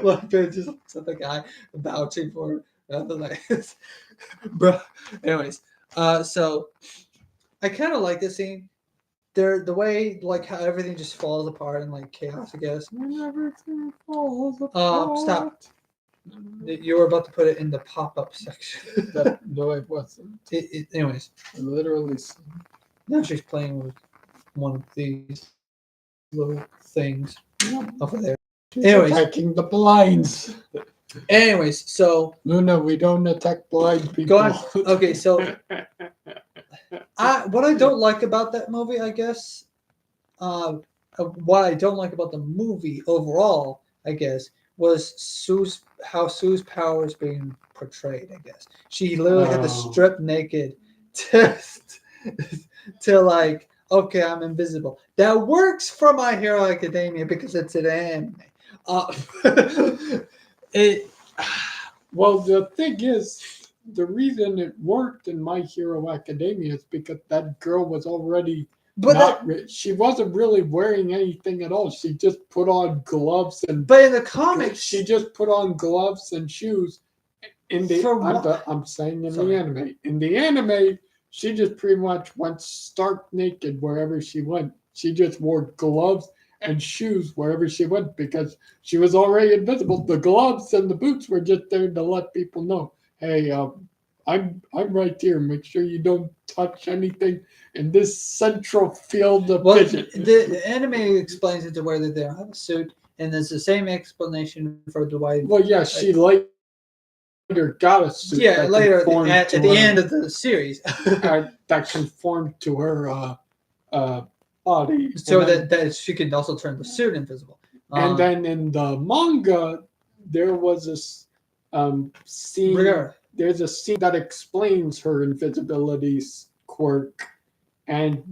Like Ben just looks at the guy vouching for like, bro. Anyways, so I kind of like this scene. The way like how everything just falls apart in like chaos, I guess. Everything falls apart. Stop. You were about to put it in the pop-up section. No, it wasn't. Anyways, I literally. now she's playing with one of these little things over there. Anyways, Attacking the blinds. Anyways, so Luna, we don't attack blind people. go on. Okay, so what I don't like about that movie, I guess, what I don't like about the movie overall, I guess, was how Sue's powers being portrayed. I guess she literally had to strip naked to like, okay, I'm invisible. That works for My Hero Academia because it's an anime. Well, the thing is, the reason it worked in My Hero Academia is because that girl was already But She wasn't really wearing anything at all. She just put on gloves and. But in the comics, she just put on gloves and shoes. In the I'm saying in the anime. In the anime, she just pretty much went stark naked wherever she went. She just wore gloves and shoes wherever she went because she was already invisible. The gloves and the boots were just there to let people know, hey, I'm right here. Make sure you don't touch anything in this central field of vision. The anime explains it to where they don't have a suit, and there's the same explanation for Dwight. Well, yeah, she later got a suit. Yeah, later at the end of the series, that conformed to her body, so that she can also turn the suit invisible. And then in the manga, there was this scene. There's a scene that explains her invisibility quirk, and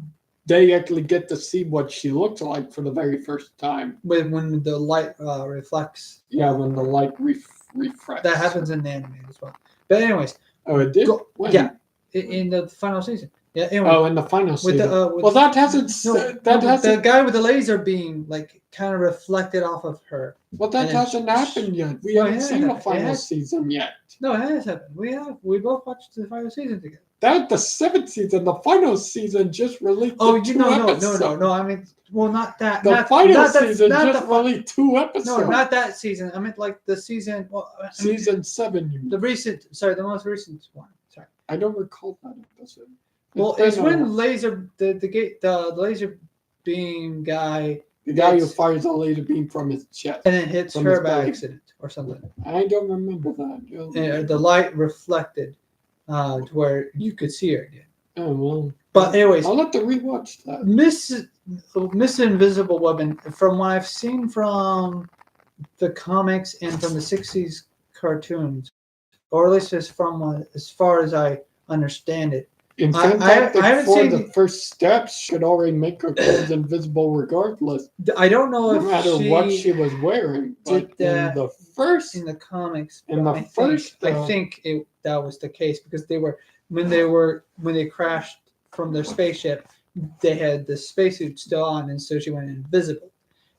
they actually get to see what she looks like for the very first time. When the light reflects. Yeah, when the light refracts. That happens in the anime as well. But anyways. Oh, it did? Yeah, in the final season. Yeah. Anyway, in the final season. With that hasn't. The guy with the laser beam kind of reflected off of her. Well, that hasn't happened yet. We haven't seen the final season yet. No, it has happened. We have. We both watched the final season together. That's the 7th season. The final season just released. No. I mean, well, not that. The final season just released 2 episodes. No, not that season. I meant like the season. Well, season 7. You mean. The most recent one. Sorry, I don't recall that episode. Well, it's when the laser beam guy. The guy who fires a laser beam from his chest. And it hits her by accident or something. I don't remember that. The light reflected to where you could see her again. Oh, well. But anyways. I'll have to rewatch that. Miss Invisible Woman, from what I've seen from the comics and from the 60s cartoons, or at least as far as I understand it, in fact, I haven't seen the first steps should already make her clothes invisible regardless. I don't know no matter what she was wearing. But in the comics, I think that was the case because when they crashed from their spaceship, they had the spacesuit still on, and so she went invisible.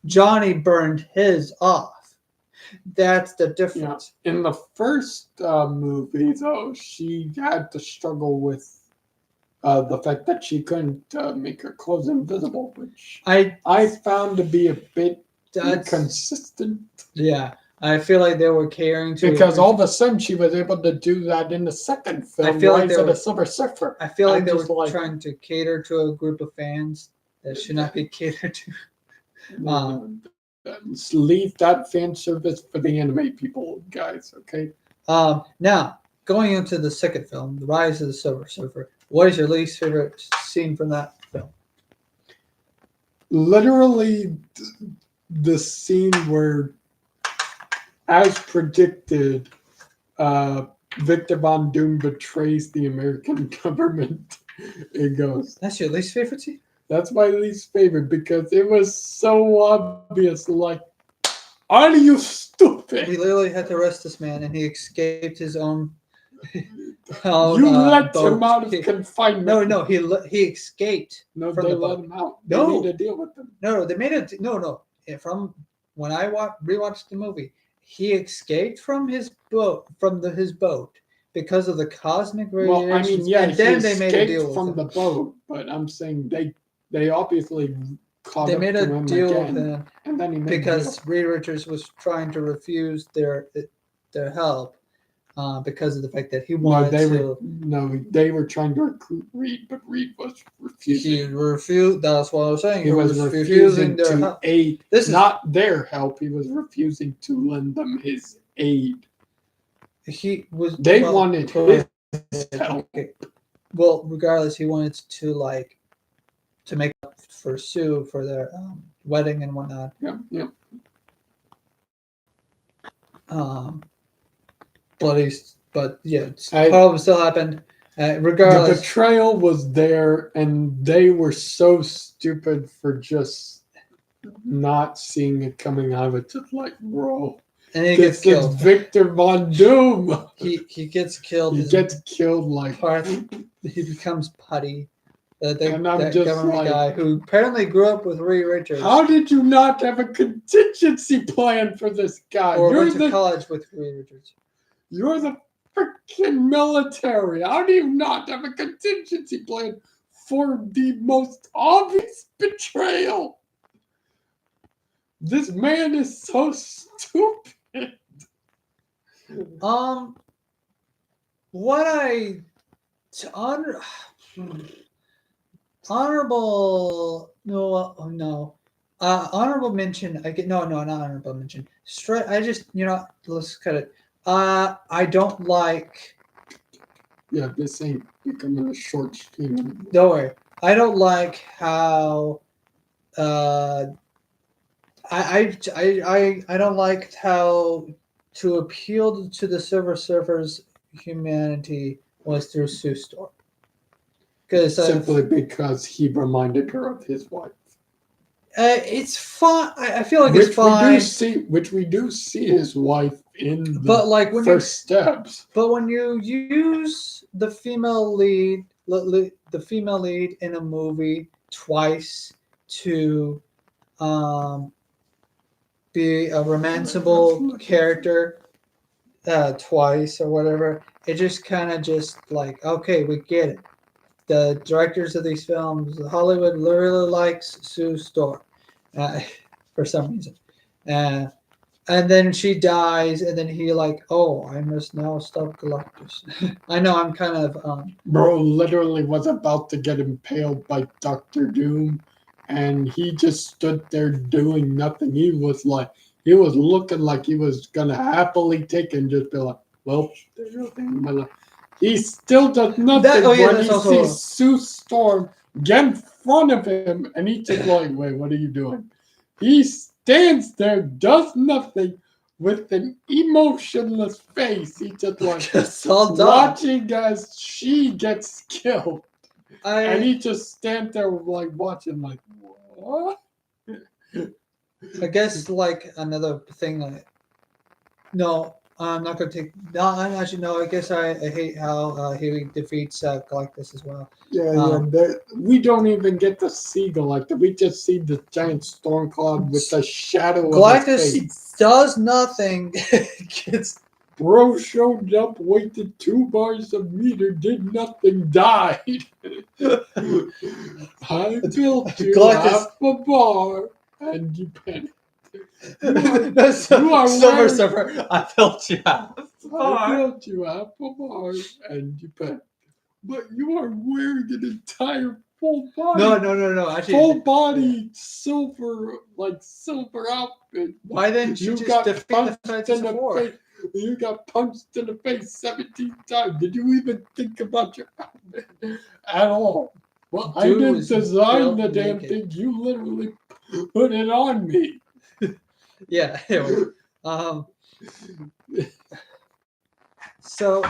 Johnny burned his off. That's the difference. Yeah. In the first movie, though, she had to struggle with the fact that she couldn't make her clothes invisible, which I found to be a bit inconsistent. Yeah, I feel like they were catering to because all of a sudden she was able to do that in the second film. I feel like they were Silver Surfer. I feel like they were trying to cater to a group of fans that should not be catered to. Leave that fan service for the anime people, guys. Okay. Now going into the second film, The Rise of the Silver Surfer. What is your least favorite scene from that film? Literally, the scene where, as predicted, Victor Von Doom betrays the American government. It goes. That's your least favorite scene? That's my least favorite because it was so obvious. Like, are you stupid? We literally had to arrest this man, and he escaped his own. You let him out of confinement. No, he escaped. No, they let him out. They made a deal with him. No, they made a no. From when I rewatched the movie, he escaped from his boat because of the cosmic radiation. Well, I mean, yeah, and then they made a deal from with him. the boat, but I'm saying they obviously caught they up made to a him deal again, with him, and then he made because Reed Richards was trying to refuse their help. Because of the fact that he wanted they were trying to recruit Reed, but Reed was refusing. He refused. That's what I was saying. He was refusing their help. Aid. This is not their help. He was refusing to lend them his aid. They wanted his help. Okay. Well, regardless, he wanted to make up for Sue for their wedding and whatnot. Yeah. But yeah, problem still happened. Regardless, the betrayal was there, and they were so stupid for just not seeing it coming. I was just like, bro. And he gets killed. Victor Von Doom. He gets killed. He gets killed like he becomes putty. And I'm that just government like, guy who apparently grew up with Reed Richards how did you not have a contingency plan for this guy? or went to college with Reed Richards. You're the freaking military. How do you not have a contingency plan for the most obvious betrayal? This man is so stupid. What I honorable no honorable mention. I get no not honorable mention. Straight. I just let's cut it. I don't like. Yeah, this ain't becoming a short stream. Don't worry. I don't like how. I don't like how to appeal to the Silver Surfer's humanity was through Sue Storm. Because Simply because he reminded her of his wife. It's fine. I feel like it's fine. Which we do see his wife in the But like when first steps. But when you use the female lead in a movie twice to be a romanceable character twice or whatever, it just kind of just like, okay, we get it. The directors of these films, Hollywood really likes Sue Storm for some reason. And then she dies, and then he like, oh, I must now stop Galactus. I know I'm kind of Bro literally was about to get impaled by Doctor Doom, and he just stood there doing nothing. He was looking like he was gonna happily take it and just be like, well, there's nothing in my life. He still does nothing when he sees Sue Storm get in front of him, and he's just like, wait, what are you doing? He stands there, does nothing, with an emotionless face. He just like watching as she gets killed. And he just stands there like watching like, what? I guess like another thing like, no, I'm not going to take. No, I'm actually no. I guess I hate how he defeats Galactus as well. Yeah. We don't even get to see Galactus. We just see the giant storm cloud with the shadow of his face. Galactus does nothing. Bro showed up, waited 2 bars of meter, did nothing, died. I built you half a bar, and you panicked. You are Silver Surfer. I built you half a bar. I built you half a bar, and you panicked. But you are wearing an entire full body. No. Actually, full body silver outfit. Why didn't you just defeat the Fantastic Four? You got punched in the face 17 times. Did you even think about your outfit at all? Well, I didn't design the damn thing. You literally put it on me. Yeah. Anyway, so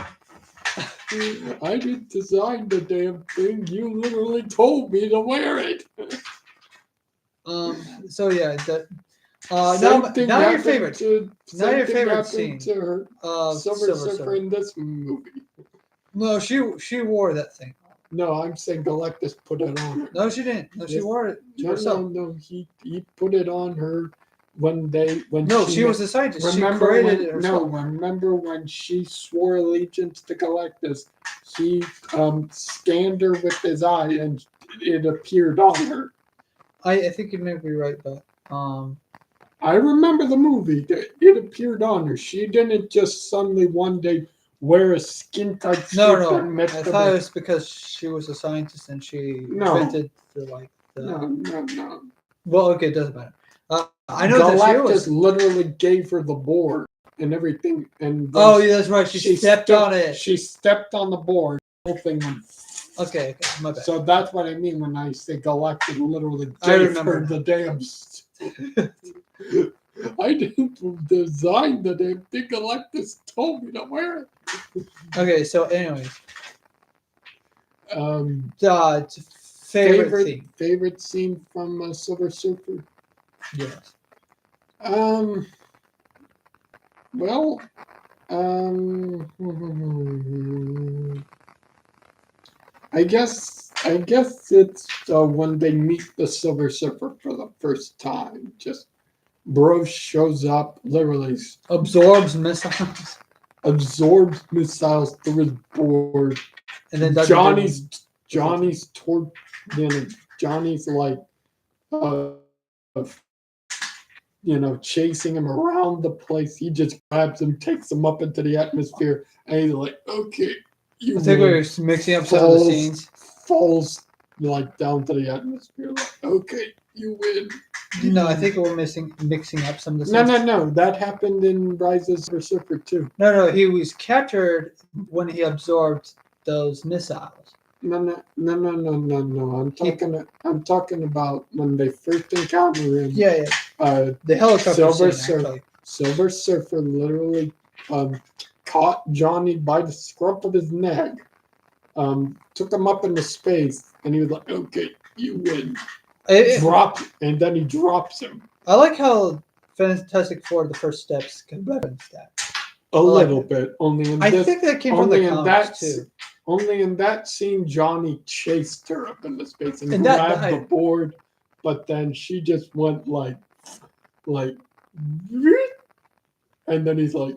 I didn't design the damn thing. You literally told me to wear it. So yeah, now your favorite. Now your favorite scene of Silver Surfer in this movie. No, she wore that thing. No, I'm saying Galactus put it on her. No, she didn't. No, she wore it herself. No, he put it on her when she was a scientist. She created it herself. No, remember when she swore allegiance to Galactus? He scanned her with his eye and it appeared on her. I think you may be right, but I remember the movie. It appeared on her. She didn't just suddenly one day wear a skin tight suit. No. I thought it was because she was a scientist and she invented the. No. Well, okay, it doesn't matter. I know Galactus that she literally gave her the board and everything. And that's right. She stepped on it. She stepped on the board. The whole thing went. Okay, my bad. So that's what I mean when I say Galactus literally gave her the damn. I didn't design the damn thing. Galactus told me to wear it. Okay, so anyways. Favorite scene from Silver Surfer? Yes. I guess it's when they meet the Silver Surfer for the first time. Just bro shows up, literally Absorbs missiles, absorbs missiles through his board. and then doesn't do Johnny's them. Johnny's toward you know, Johnny's like uh chasing him around the place. He just grabs him, takes him up into the atmosphere, and he's like, okay, you I think win. we're mixing up some of the scenes. Falls like down to the atmosphere, like, okay, you win. No, I think we're mixing up some of the No, scenes. no. That happened in Rise of the Surfer too. No, he was captured when he absorbed those missiles. No. He- I'm talking about when they first encounter him. Yeah. The helicopter Silver scene, Surfer. actually. Silver Surfer literally caught Johnny by the scruff of his neck, took him up into space, and he was like, "Okay, you win." Drop, and then he drops him. I like how Fantastic Four, the first steps, can reference that. A little bit, only in I this. think that came from the Only in comics that, too. only in that scene, Johnny chased her up into space and And grabbed the board, but then she just went like, and then he's like,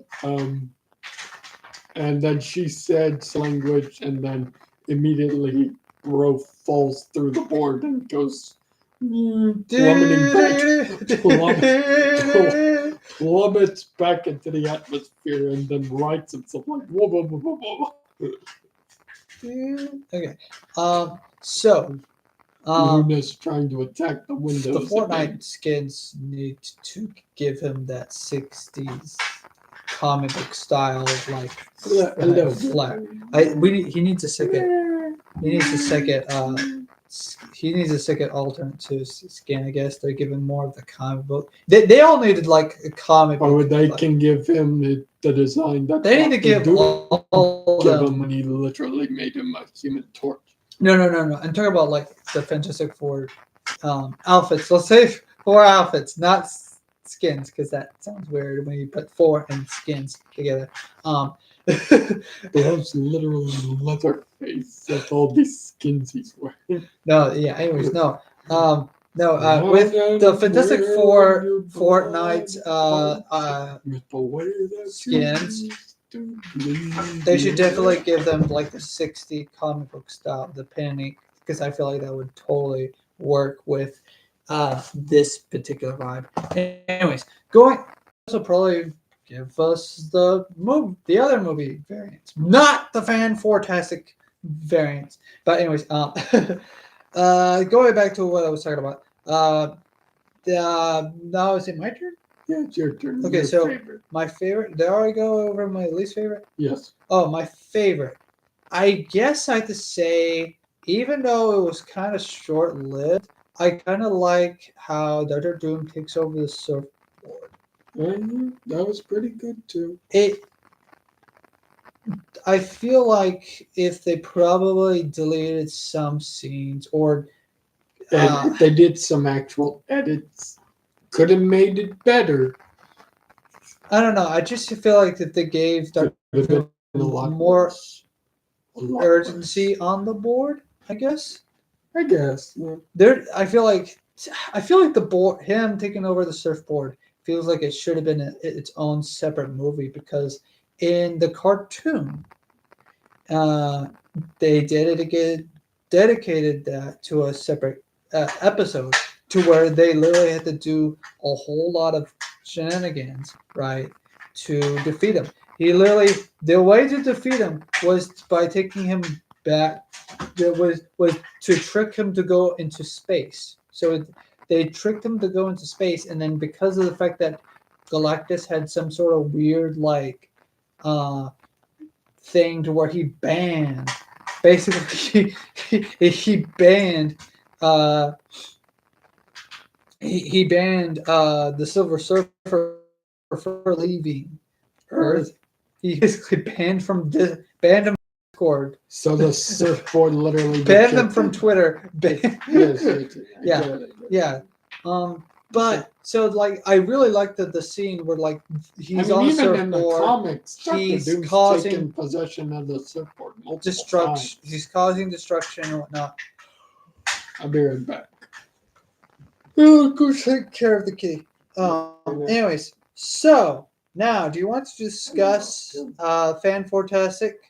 and then she said language, and then immediately bro falls through the board and goes plummeting back, plummets back into the atmosphere, and then rights himself like whoa, whoa, whoa, whoa, whoa. Okay. So. Luna's trying to attack the windows. The Fortnite skins need to give him that 60s comic book style of like flair. He needs a second. He needs a second. He needs a second alternate to skin. I guess they're giving more of the comic book. They all needed like a comic book. Or they can give him the design that they need to give all give him when he literally made him a Human Torch. No. I'm talking about like the Fantastic Four outfits. Let's say 4 outfits, not skins, because that sounds weird when you put 4 and skins together. There's literally Leatherface with all these skins he's wearing. No, yeah. Anyways, no. With the Fantastic Four Fortnite skins, they should definitely give them like the 60 comic book style, depending, because I feel like that would totally work with this particular vibe. Anyways, also probably give us the other movie variants, not the Fantastic variants. But anyways, going back to what I was talking about. Now is it my turn? Yeah, it's your turn. Okay, so my favorite. Did I already go over my least favorite? Yes. Oh, my favorite. I guess I have to say, even though it was kind of short-lived, I kind of like how Dr. Doom takes over the surfboard. That was pretty good too. I feel like if they probably deleted some scenes or if they did some actual edits, could have made it better. I don't know. I just feel like that they gave Dr. Doom more urgency on the board. I guess. Yeah. I feel like the board, him taking over the surfboard, feels like it should have been its own separate movie, because in the cartoon, they dedicated that to a separate episode, to where they literally had to do a whole lot of shenanigans, right, to defeat him. The way to defeat him was by taking him back. There was to trick him to go into space. So they tricked him to go into space, and then because of the fact that Galactus had some sort of weird like thing to where he banned, basically he banned he banned the Silver Surfer for leaving Earth. He basically banned him from Discord. So the surfboard literally banned them from Twitter. Yes. Yeah. But so like I really like the scene where like he's I on mean, a even in the surfboard, comics, Doctor he's Doom's causing taken possession of the surfboard multiple destruction. times. He's causing destruction and whatnot. I'll be right back. Oh, go take care of the kitty. Anyways, so now, do you want to discuss Fantastic?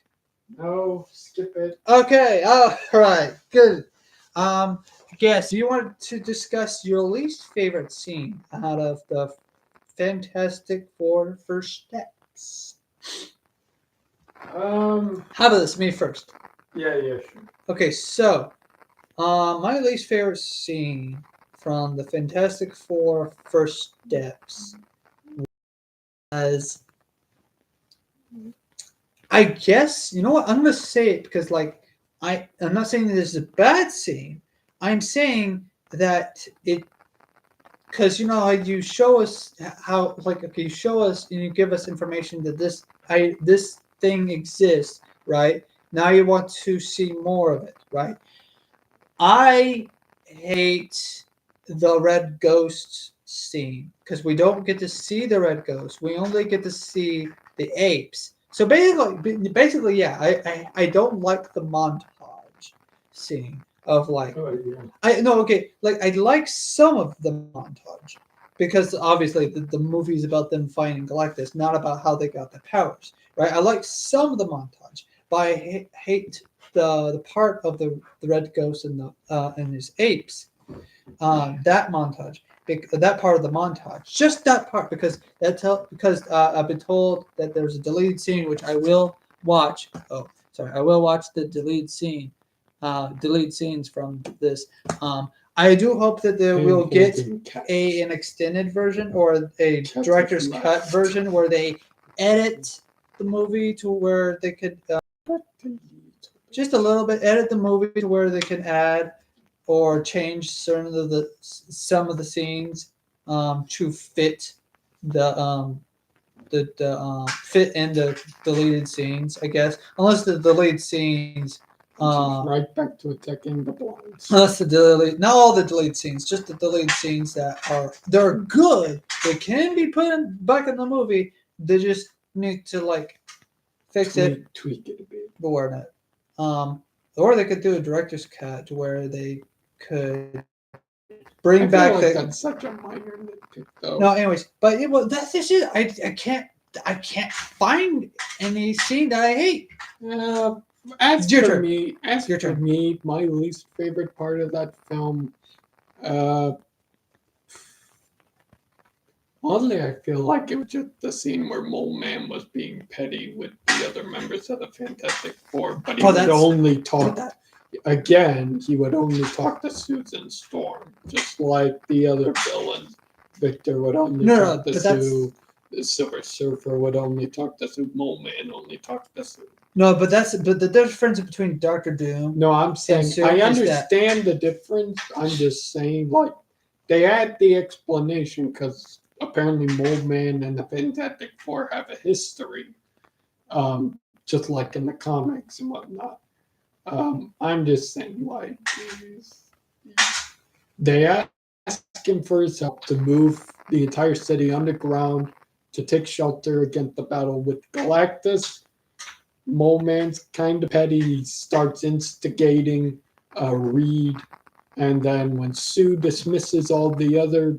No, skip it. Okay. All right. Good. Guess. Do you want to discuss your least favorite scene out of the Fantastic Four First Steps? How about this? Me first. Yeah, sure. Okay. So, my least favorite scene from the Fantastic Four First Steps was, I guess, you know what? I'm gonna say it because like I'm not saying that this is a bad scene. I'm saying that it, because you know how you show us how, like, okay, you show us and you give us information that this thing exists, right? Now you want to see more of it, right? I hate the red ghost scene because we don't get to see the red ghost. We only get to see the apes. So basically, yeah, I don't like the montage scene of like Oh, yeah. I no okay like I like some of the montage because obviously the movie is about them finding Galactus, not about how they got the powers, right? I like some of the montage, but I hate the part of the red ghost and his apes, that montage, that part of the montage, just that part, because I've been told that there's a deleted scene which I will watch. Oh, sorry, I will watch the deleted scenes from this. I do hope that they will get an extended version or a director's cut version where they edit the movie to where they could just a little bit edit the movie to where they can add or change some of the scenes to fit the fit in the deleted scenes, I guess. Unless the deleted scenes, Right back to attacking the blondes. unless not all the deleted scenes, just the deleted scenes they're good. They can be back in the movie. They just need to like fix it, tweak it a bit. board it. Or they could do a director's cut where they could bring back that's such a minor nitpick, though. No, anyways, but that's just it. I can't find any scene that I hate. As Your for turn. me, Your turn. my least favorite part of that film, oddly, I feel like it was just the scene where Mole Man was being petty with the other members of the Fantastic Four, but he would only talk. Again, he would only talk to Susan Storm, just like the other villains. Victor would only talk to Sue. The Silver Surfer would only talk to Sue. Mole Man only talked to Sue. No, but the difference between Doctor Doom. No, I'm saying I understand the difference. I'm just saying, like, they add the explanation because apparently Mole Man and the Fantastic Four have a history, just like in the comics and whatnot. I'm just saying, like, they ask him for his help to move the entire city underground to take shelter against the battle with Galactus. Mole Man's kind of petty. He starts instigating Reed, and then when Sue dismisses all the other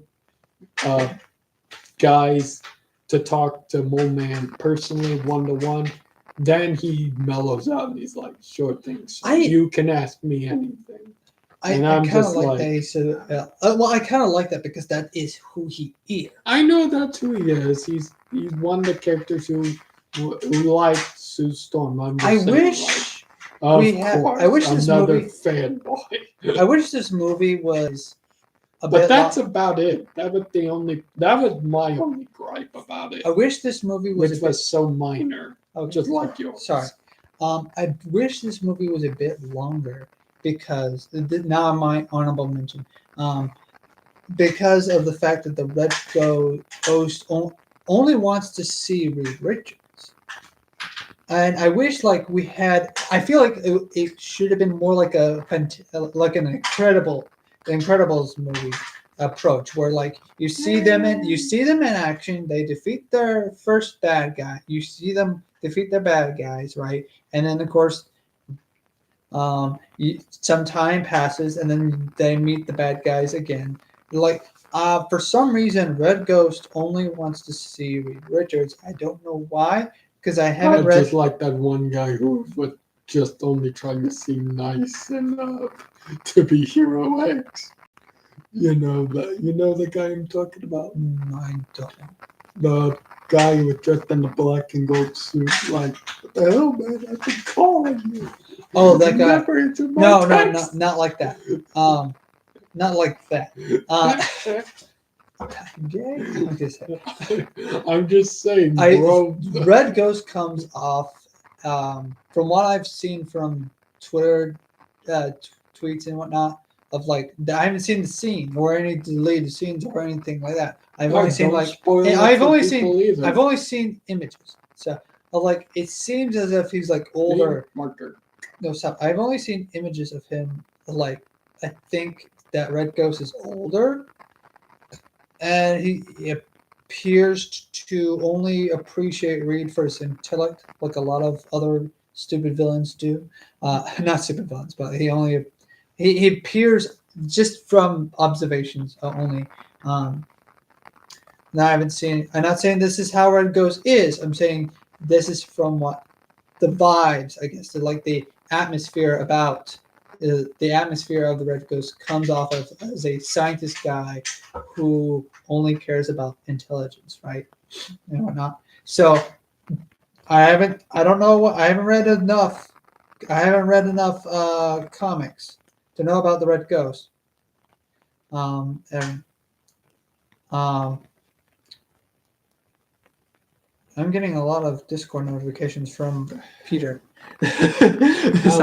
guys to talk to Mole Man personally, 1-to-1, then he mellows out and he's like, "Sure things. You can ask me anything." I kind of like that. He said, well, I kind of like that because that is who he is. I know that's who he is. He's one of the characters who liked Sue Storm. I wish this movie fanboy. I wish this movie was. But that's about it. That was my only gripe about it. I wish this movie was so minor. Just like yours. Sorry. I wish this movie was a bit longer because now my honorable mention. Because of the fact that the Red Ghost only wants to see Reed Richards. And I wish like we had. I feel like it should have been more like an Incredibles movie, approach where like you see them in action, they defeat their first bad guy, you see them defeat their bad guys, right? And then of course some time passes and then they meet the bad guys again. Like for some reason Red Ghost only wants to see Reed Richards. I don't know why, because I haven't read Just like that one guy who was just only trying to seem nice enough to be Hero X. You know the guy I'm talking about? I don't. The guy who was dressed in the black and gold suit, like, what the hell, man? I've been calling you. Oh, that guy. Never answered my No, text. not like that. Not like that. I'm just saying, bro. Red Ghost comes off, from what I've seen from Twitter tweets and whatnot, of like I haven't seen the scene or any deleted scenes or anything like that. I've only seen like I've only seen images. So like it seems as if he's like older. Marker. No, stop. I've only seen images of him. Like I think that Red Ghost is older, and he appears to only appreciate Reed for his intellect, like a lot of other stupid villains do. Not stupid villains, but he appears just from observations only. Now I haven't seen. I'm not saying this is how Red Ghost is. I'm saying this is from what the vibes, I guess, like the atmosphere about the atmosphere of the Red Ghost comes off of as a scientist guy who only cares about intelligence, right, and whatnot. So I don't know. I haven't read enough. Comics to know about the Red Ghost. And I'm getting a lot of Discord notifications from Peter. It's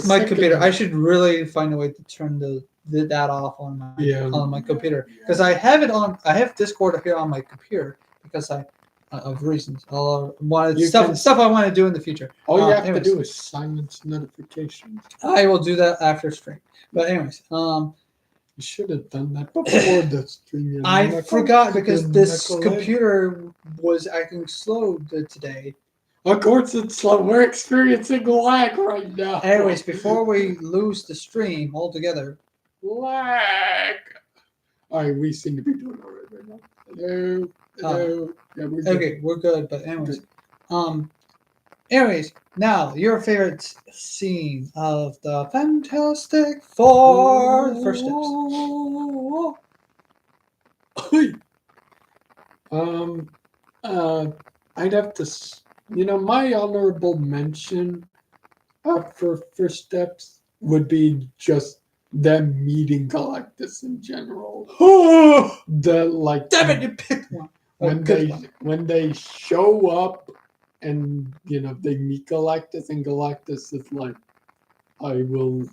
my computer. I should really find a way to turn that off on my computer, because I have it on. I have Discord here on my computer because of reasons. Stuff I want to do in the future. All you have to do is silence notifications. I will do that after stream. But anyways, you should have done that before the stream. I forgot because this computer was acting slow today. Of course it's slow. We're experiencing lag right now. Anyways, before we lose the stream altogether. Lag. Alright, we seem to be doing alright right now. Hello. Yeah, we're good. Okay, we're good, but anyways, now your favorite scene of the Fantastic Four first steps. I'd have to, my honorable mention for first steps would be just them meeting Galactus in general. Damn it, you picked one. When they show up and they meet Galactus, and Galactus is like, I will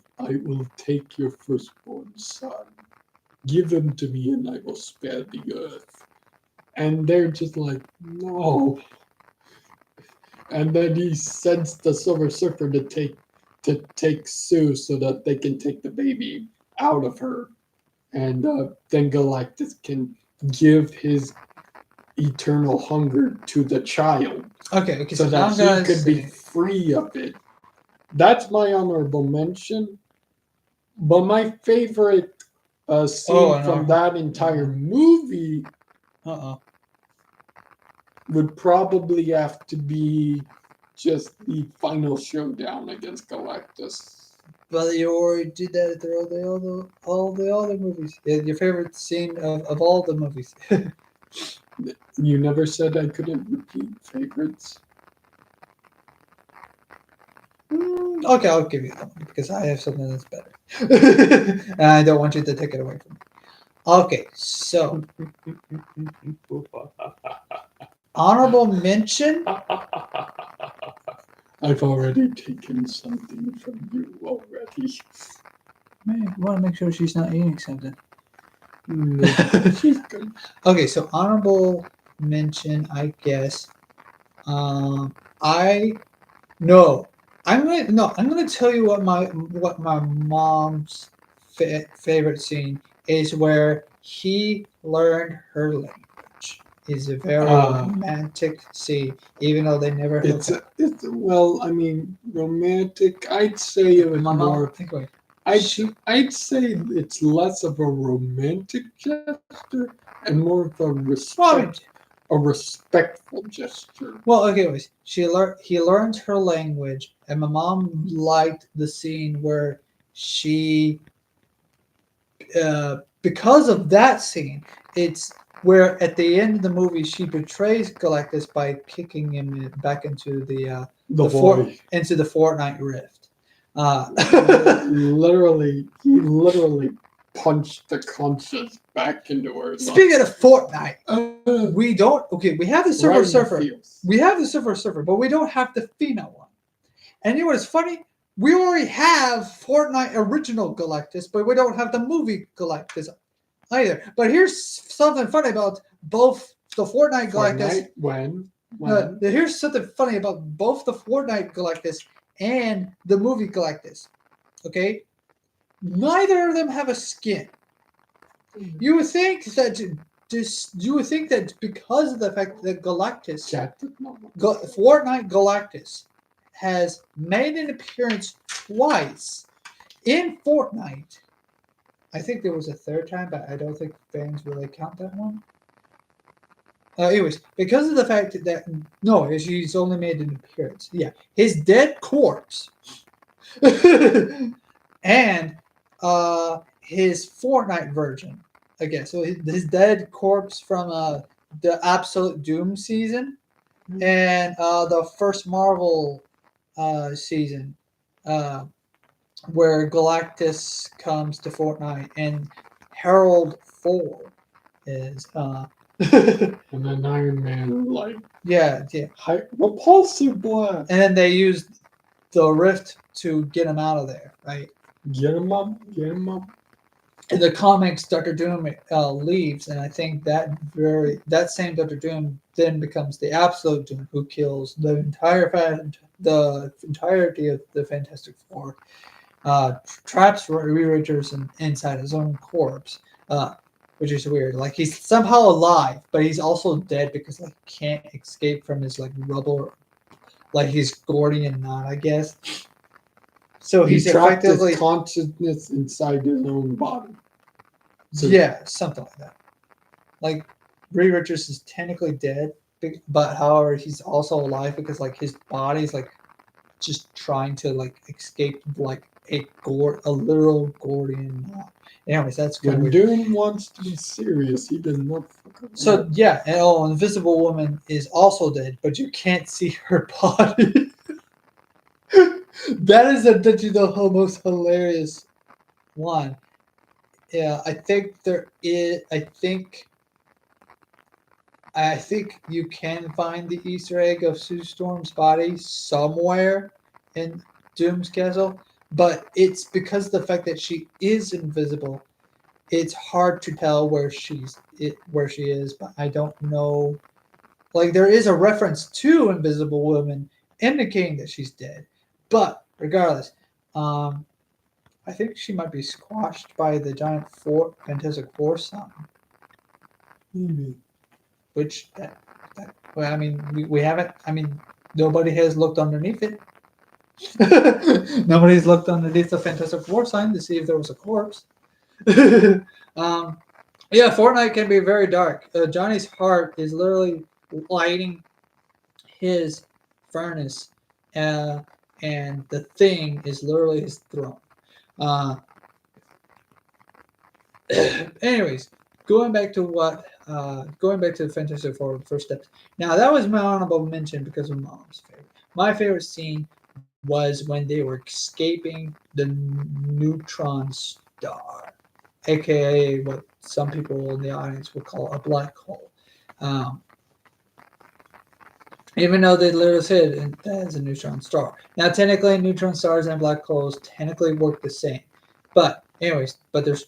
take your firstborn son, give him to me, and I will spare the earth. And they're just like, no. And then he sends the Silver Surfer to take Sue so that they can take the baby out of her, and then Galactus can give his eternal hunger to the child. Okay. So that he could be free of it. That's my honorable mention. But my favorite scene from that entire movie would probably have to be just the final showdown against Galactus. But you already did that at all the other movies. Your favorite scene of all the movies. You never said I couldn't repeat favorites. Okay, I'll give you that one because I have something that's better. And I don't want you to take it away from me. Okay, so honorable mention. I've already taken something from you already. Man, I want to make sure she's not eating something. No, she's good. Okay, so honorable mention, I guess. I'm gonna tell you what my mom's favorite scene is where he learned her language. It's a very romantic scene, even though they never hook It's up. it's well, I mean, romantic. I'd say it was My mom, more. think wait, I'd I'd say it's less of a romantic gesture and more of well, I mean, a respectful gesture. well, okay, anyways, he learned her language, and my mom liked the scene where she, because of that scene, it's where at the end of the movie she betrays Galactus by kicking him back into The the boy, into the Fortnite rift. Uh, he literally punched the conscience back into her. Speaking of Fortnite, Uh, we don't. Okay, we have the Silver right in the Surfer. feels. We have the Silver Surfer, but we don't have the female one. And you know what's funny? We already have Fortnite original Galactus, but we don't have the movie Galactus either. But here's something funny about both the Fortnite Galactus. Fortnite, when Here's something funny about both the Fortnite Galactus and the movie Galactus. Okay, neither of them have a skin. You would think that you would think that because of the fact that Galactus, Fortnite Galactus, has made an appearance twice in Fortnite. I think there was a third time, but I don't think fans really count that one. Anyways, because of the fact that no, he's only made an appearance. Yeah, his dead corpse and his Fortnite version. Again, so his dead corpse from the Absolute Doom season and the first Marvel season, where Galactus comes to Fortnite and Harold 4 is and then Iron Man yeah. repulsive blast. And then they used the rift to get him out of there, right? Get him up, get him up. In the comics, Doctor Doom leaves, and I think that same Doctor Doom then becomes the Absolute Doom, who kills the entirety of the Fantastic Four, traps Reed Richards inside his own corpse, which is weird. Like he's somehow alive, but he's also dead because like can't escape from his like rubble, like he's Gordian knot, I guess. So he's trapped effectively his consciousness inside his own body. So, yeah, something like that. Like Reed Richards is technically dead, but however he's also alive because like his body's like just trying to like escape like a literal Gordian knot. Anyways, that's kind of when weird. Doom wants to be serious, he does not fuck around. So yeah, and Invisible Woman is also dead, but you can't see her body. That is the most hilarious one. Yeah, I think there is. I think you can find the Easter egg of Sue Storm's body somewhere in Doom's castle, but it's because of the fact that she is invisible. It's hard to tell where she is, but I don't know. Like there is a reference to Invisible Woman indicating that she's dead, but regardless, I think she might be squashed by the giant Fantastic Four sign. Maybe. Which well, I mean, we haven't. I mean, nobody has looked underneath it. Nobody's looked underneath the Fantastic Four sign to see if there was a corpse. Yeah, Fortnite can be very dark. Johnny's heart is literally lighting his furnace, and the thing is literally his throne. Anyways, going back to the Fantastic Four first steps. Now that was my honorable mention because of Mom's favorite. My favorite scene was when they were escaping the neutron star, aka what some people in the audience would call a black hole. Even though they literally said that is a neutron star. Now, technically, neutron stars and black holes technically work the same, but there's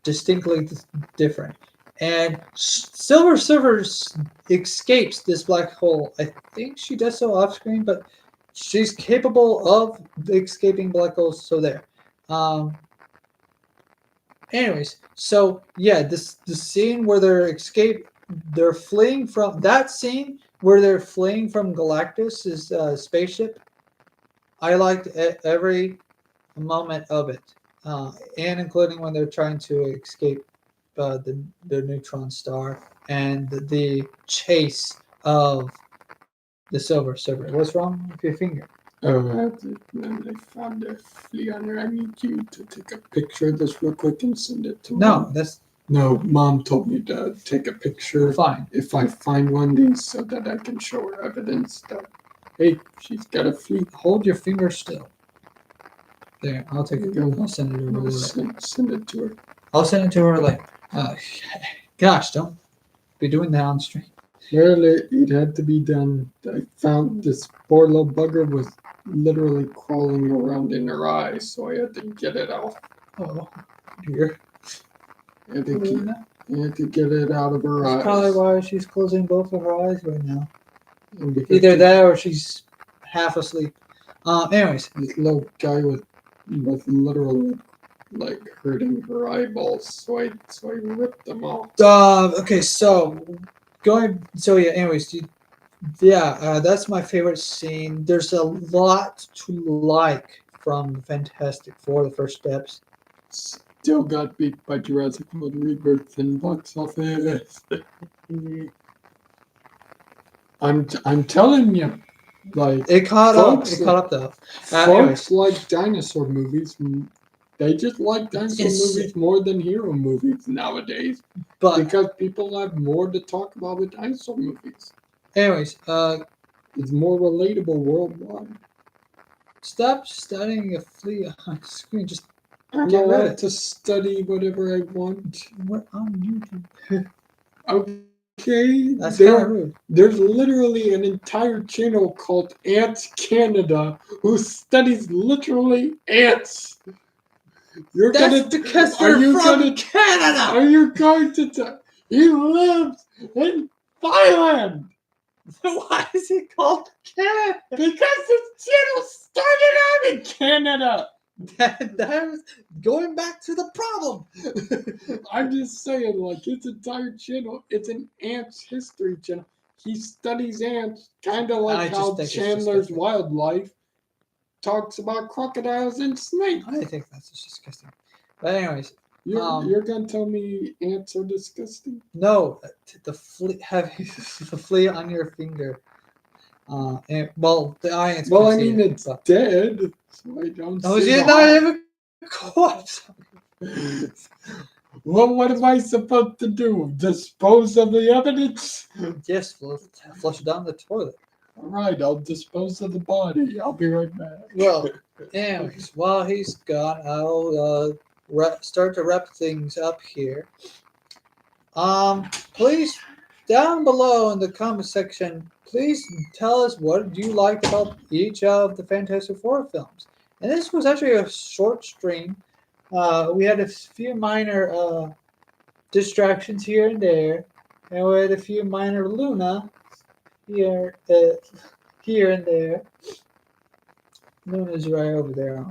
distinctly different. And Silver Surfer escapes this black hole. I think she does so off screen, but she's capable of escaping black holes. So there. Anyways, so yeah, this the scene where they're fleeing from that scene where they're fleeing from Galactus's spaceship. I liked every moment of it, and including when they're trying to escape the neutron star and the chase of the Silver Surfer. What's wrong with your finger? Oh, I found a flea on there. I need you to take a picture of this real quick and send it to No, Mom. that's No, Mom told me to take a picture fine. if I find one of these so that I can show her evidence that, hey, she's got a flea. Hold your finger still. There, I'll take it. There you go. I'll send it over No, later. send it to her. I'll send it to her later. Gosh, don't be doing that on stream. Well, it had to be done. I found this poor little bugger was literally crawling around in her eye, so I had to get it off. Oh, dear. I had to get it out of her That's eyes. probably why she's closing both of her eyes right now. And because Either that or she's half asleep. Anyways, this little guy was literally like hurting her eyeballs, so I ripped them off. okay, so anyways, that's my favorite scene. There's a lot to like from Fantastic Four: The First Steps. Still got beat by Jurassic World Rebirth in box office. I'm telling you, like It caught folks, up. It caught up though. Folks like dinosaur movies. They just like dinosaur movies more than hero movies nowadays, but because people have more to talk about with dinosaur movies. Anyways, it's more relatable worldwide. Stop studying a flea on screen. Just I'm get rid of allowed it. to study whatever I want. We're on YouTube. Okay, That's kind of rude. There's literally an entire channel called Ants Canada who studies literally ants. That's because they're from Canada. Are you going to tell? He lives in Thailand. Why is it called Canada? Because this channel started out in Canada. That was going back to the problem. I'm just saying, like, his entire channel, it's an ants history channel. He studies ants, kind of like how Chandler's Wildlife talks about crocodiles and snakes. I think that's just disgusting. But anyways, you're gonna tell me ants are disgusting? No, the flea having the flea on your finger. The ants. Well, I mean, it's dead, so I don't. Oh, you're not even corpse. Well, what am I supposed to do? Dispose of the evidence? Yes, flush it down the toilet. All right, I'll dispose of the body. I'll be right back. Well, anyways, while he's gone, I'll start to wrap things up here. Please, down below in the comment section, please tell us what you liked about each of the Fantastic Four films. And this was actually a short stream. We had a few minor distractions here and there, and we had a few minor Luna here and there. Luna's right over there.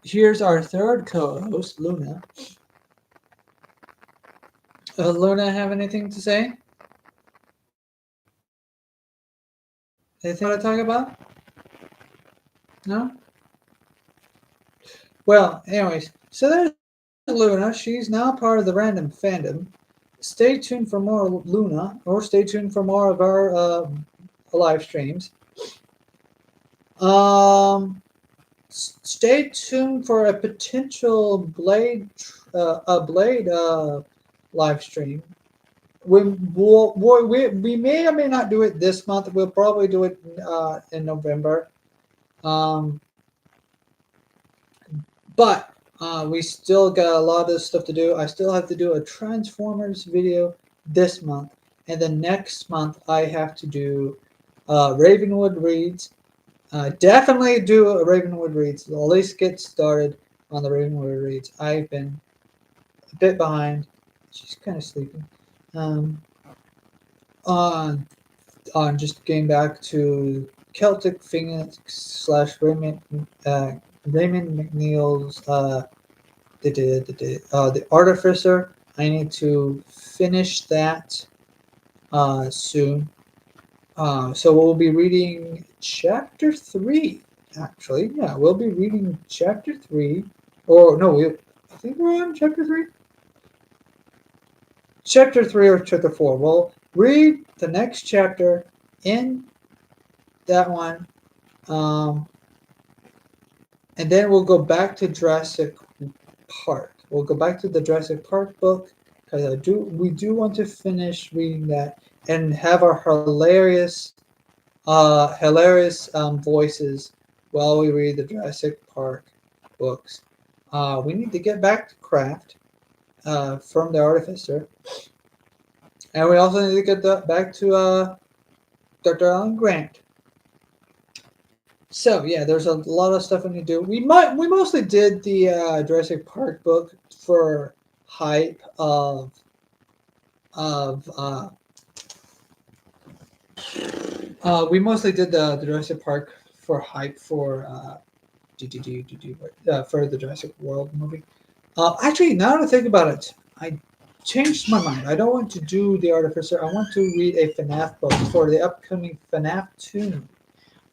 Here's our third co-host, Luna. Luna, have anything to say? Anything to talk about? No? Well, anyways, so there's Luna. She's now part of the Random Fandom. Stay tuned for more Luna, or stay tuned for more of our live streams. Stay tuned for a potential Blade live stream. We may or may not do it this month. We'll probably do it in November. But we still got a lot of stuff to do. I still have to do a Transformers video this month. And then next month, I have to do Ravenwood Reads. Definitely do a Ravenwood Reads. At least get started on the Ravenwood Reads. I've been a bit behind. She's kind of sleeping. On just getting back to Celtic Phoenix / Raymond McNeil's The Artificer. I need to finish that soon. So we'll be reading chapter 3. Actually, yeah, we'll be reading chapter 3. Or no, I think we're on chapter 3. Chapter 3 or chapter 4. We'll read the next chapter in that one. And then we'll go back to Jurassic Park. We'll go back to the Jurassic Park book because we do want to finish reading that and have our hilarious voices while we read the Jurassic Park books. We need to get back to Craft from the Artificer, and we also need to get back to Dr. Alan Grant. So yeah, there's a lot of stuff we need to do. We mostly did the Jurassic Park book for hype of we mostly did the Jurassic Park for hype for for the Jurassic World movie. Actually, now that I think about it, I changed my mind. I don't want to do the Artificer. I want to read a FNAF book for the upcoming FNAF 2.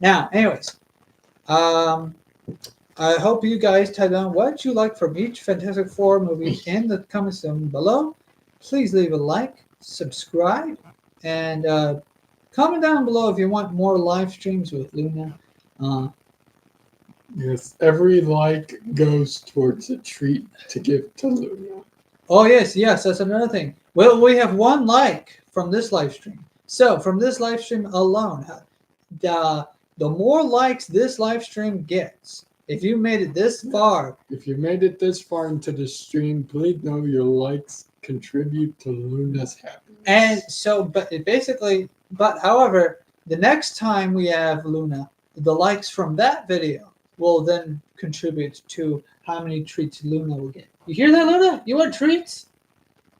Now, anyways, I hope you guys type down what you like from each Fantastic Four movie in the comments down below. Please leave a like, subscribe, and comment down below if you want more live streams with Luna. Yes, every like goes towards a treat to give to Luna. Oh yes, that's another thing. Well, we have one like from this live stream. So from this live stream alone, the more likes this live stream gets, if you made it this far, If you made it this far into the stream, please know your likes contribute to Luna's happiness. and so, but however, the next time we have Luna, the likes from that video will then contribute to how many treats Luna will get. You hear that, Luna? You want treats?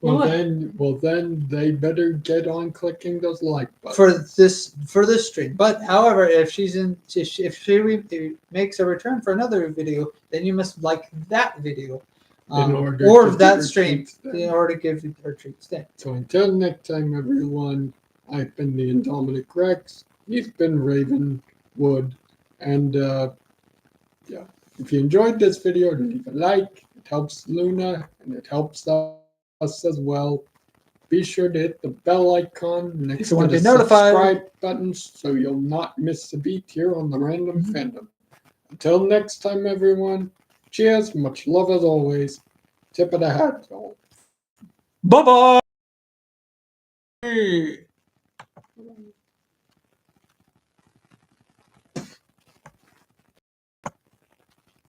Well then they better get on clicking those like buttons for this stream. But however, if she makes a return for another video, then you must like that video or that stream in order to give her treats. Then. So until next time, everyone, I've been the Indominate Rex. He's been Ravenwood, and yeah, if you enjoyed this video, leave a like. It helps Luna and it helps us as well. Be sure to hit the bell icon next to the subscribe button so you'll not miss a beat here on the Random Fandom. Until next time, everyone, cheers, much love as always. Tip of the hat, y'all. Bye-bye!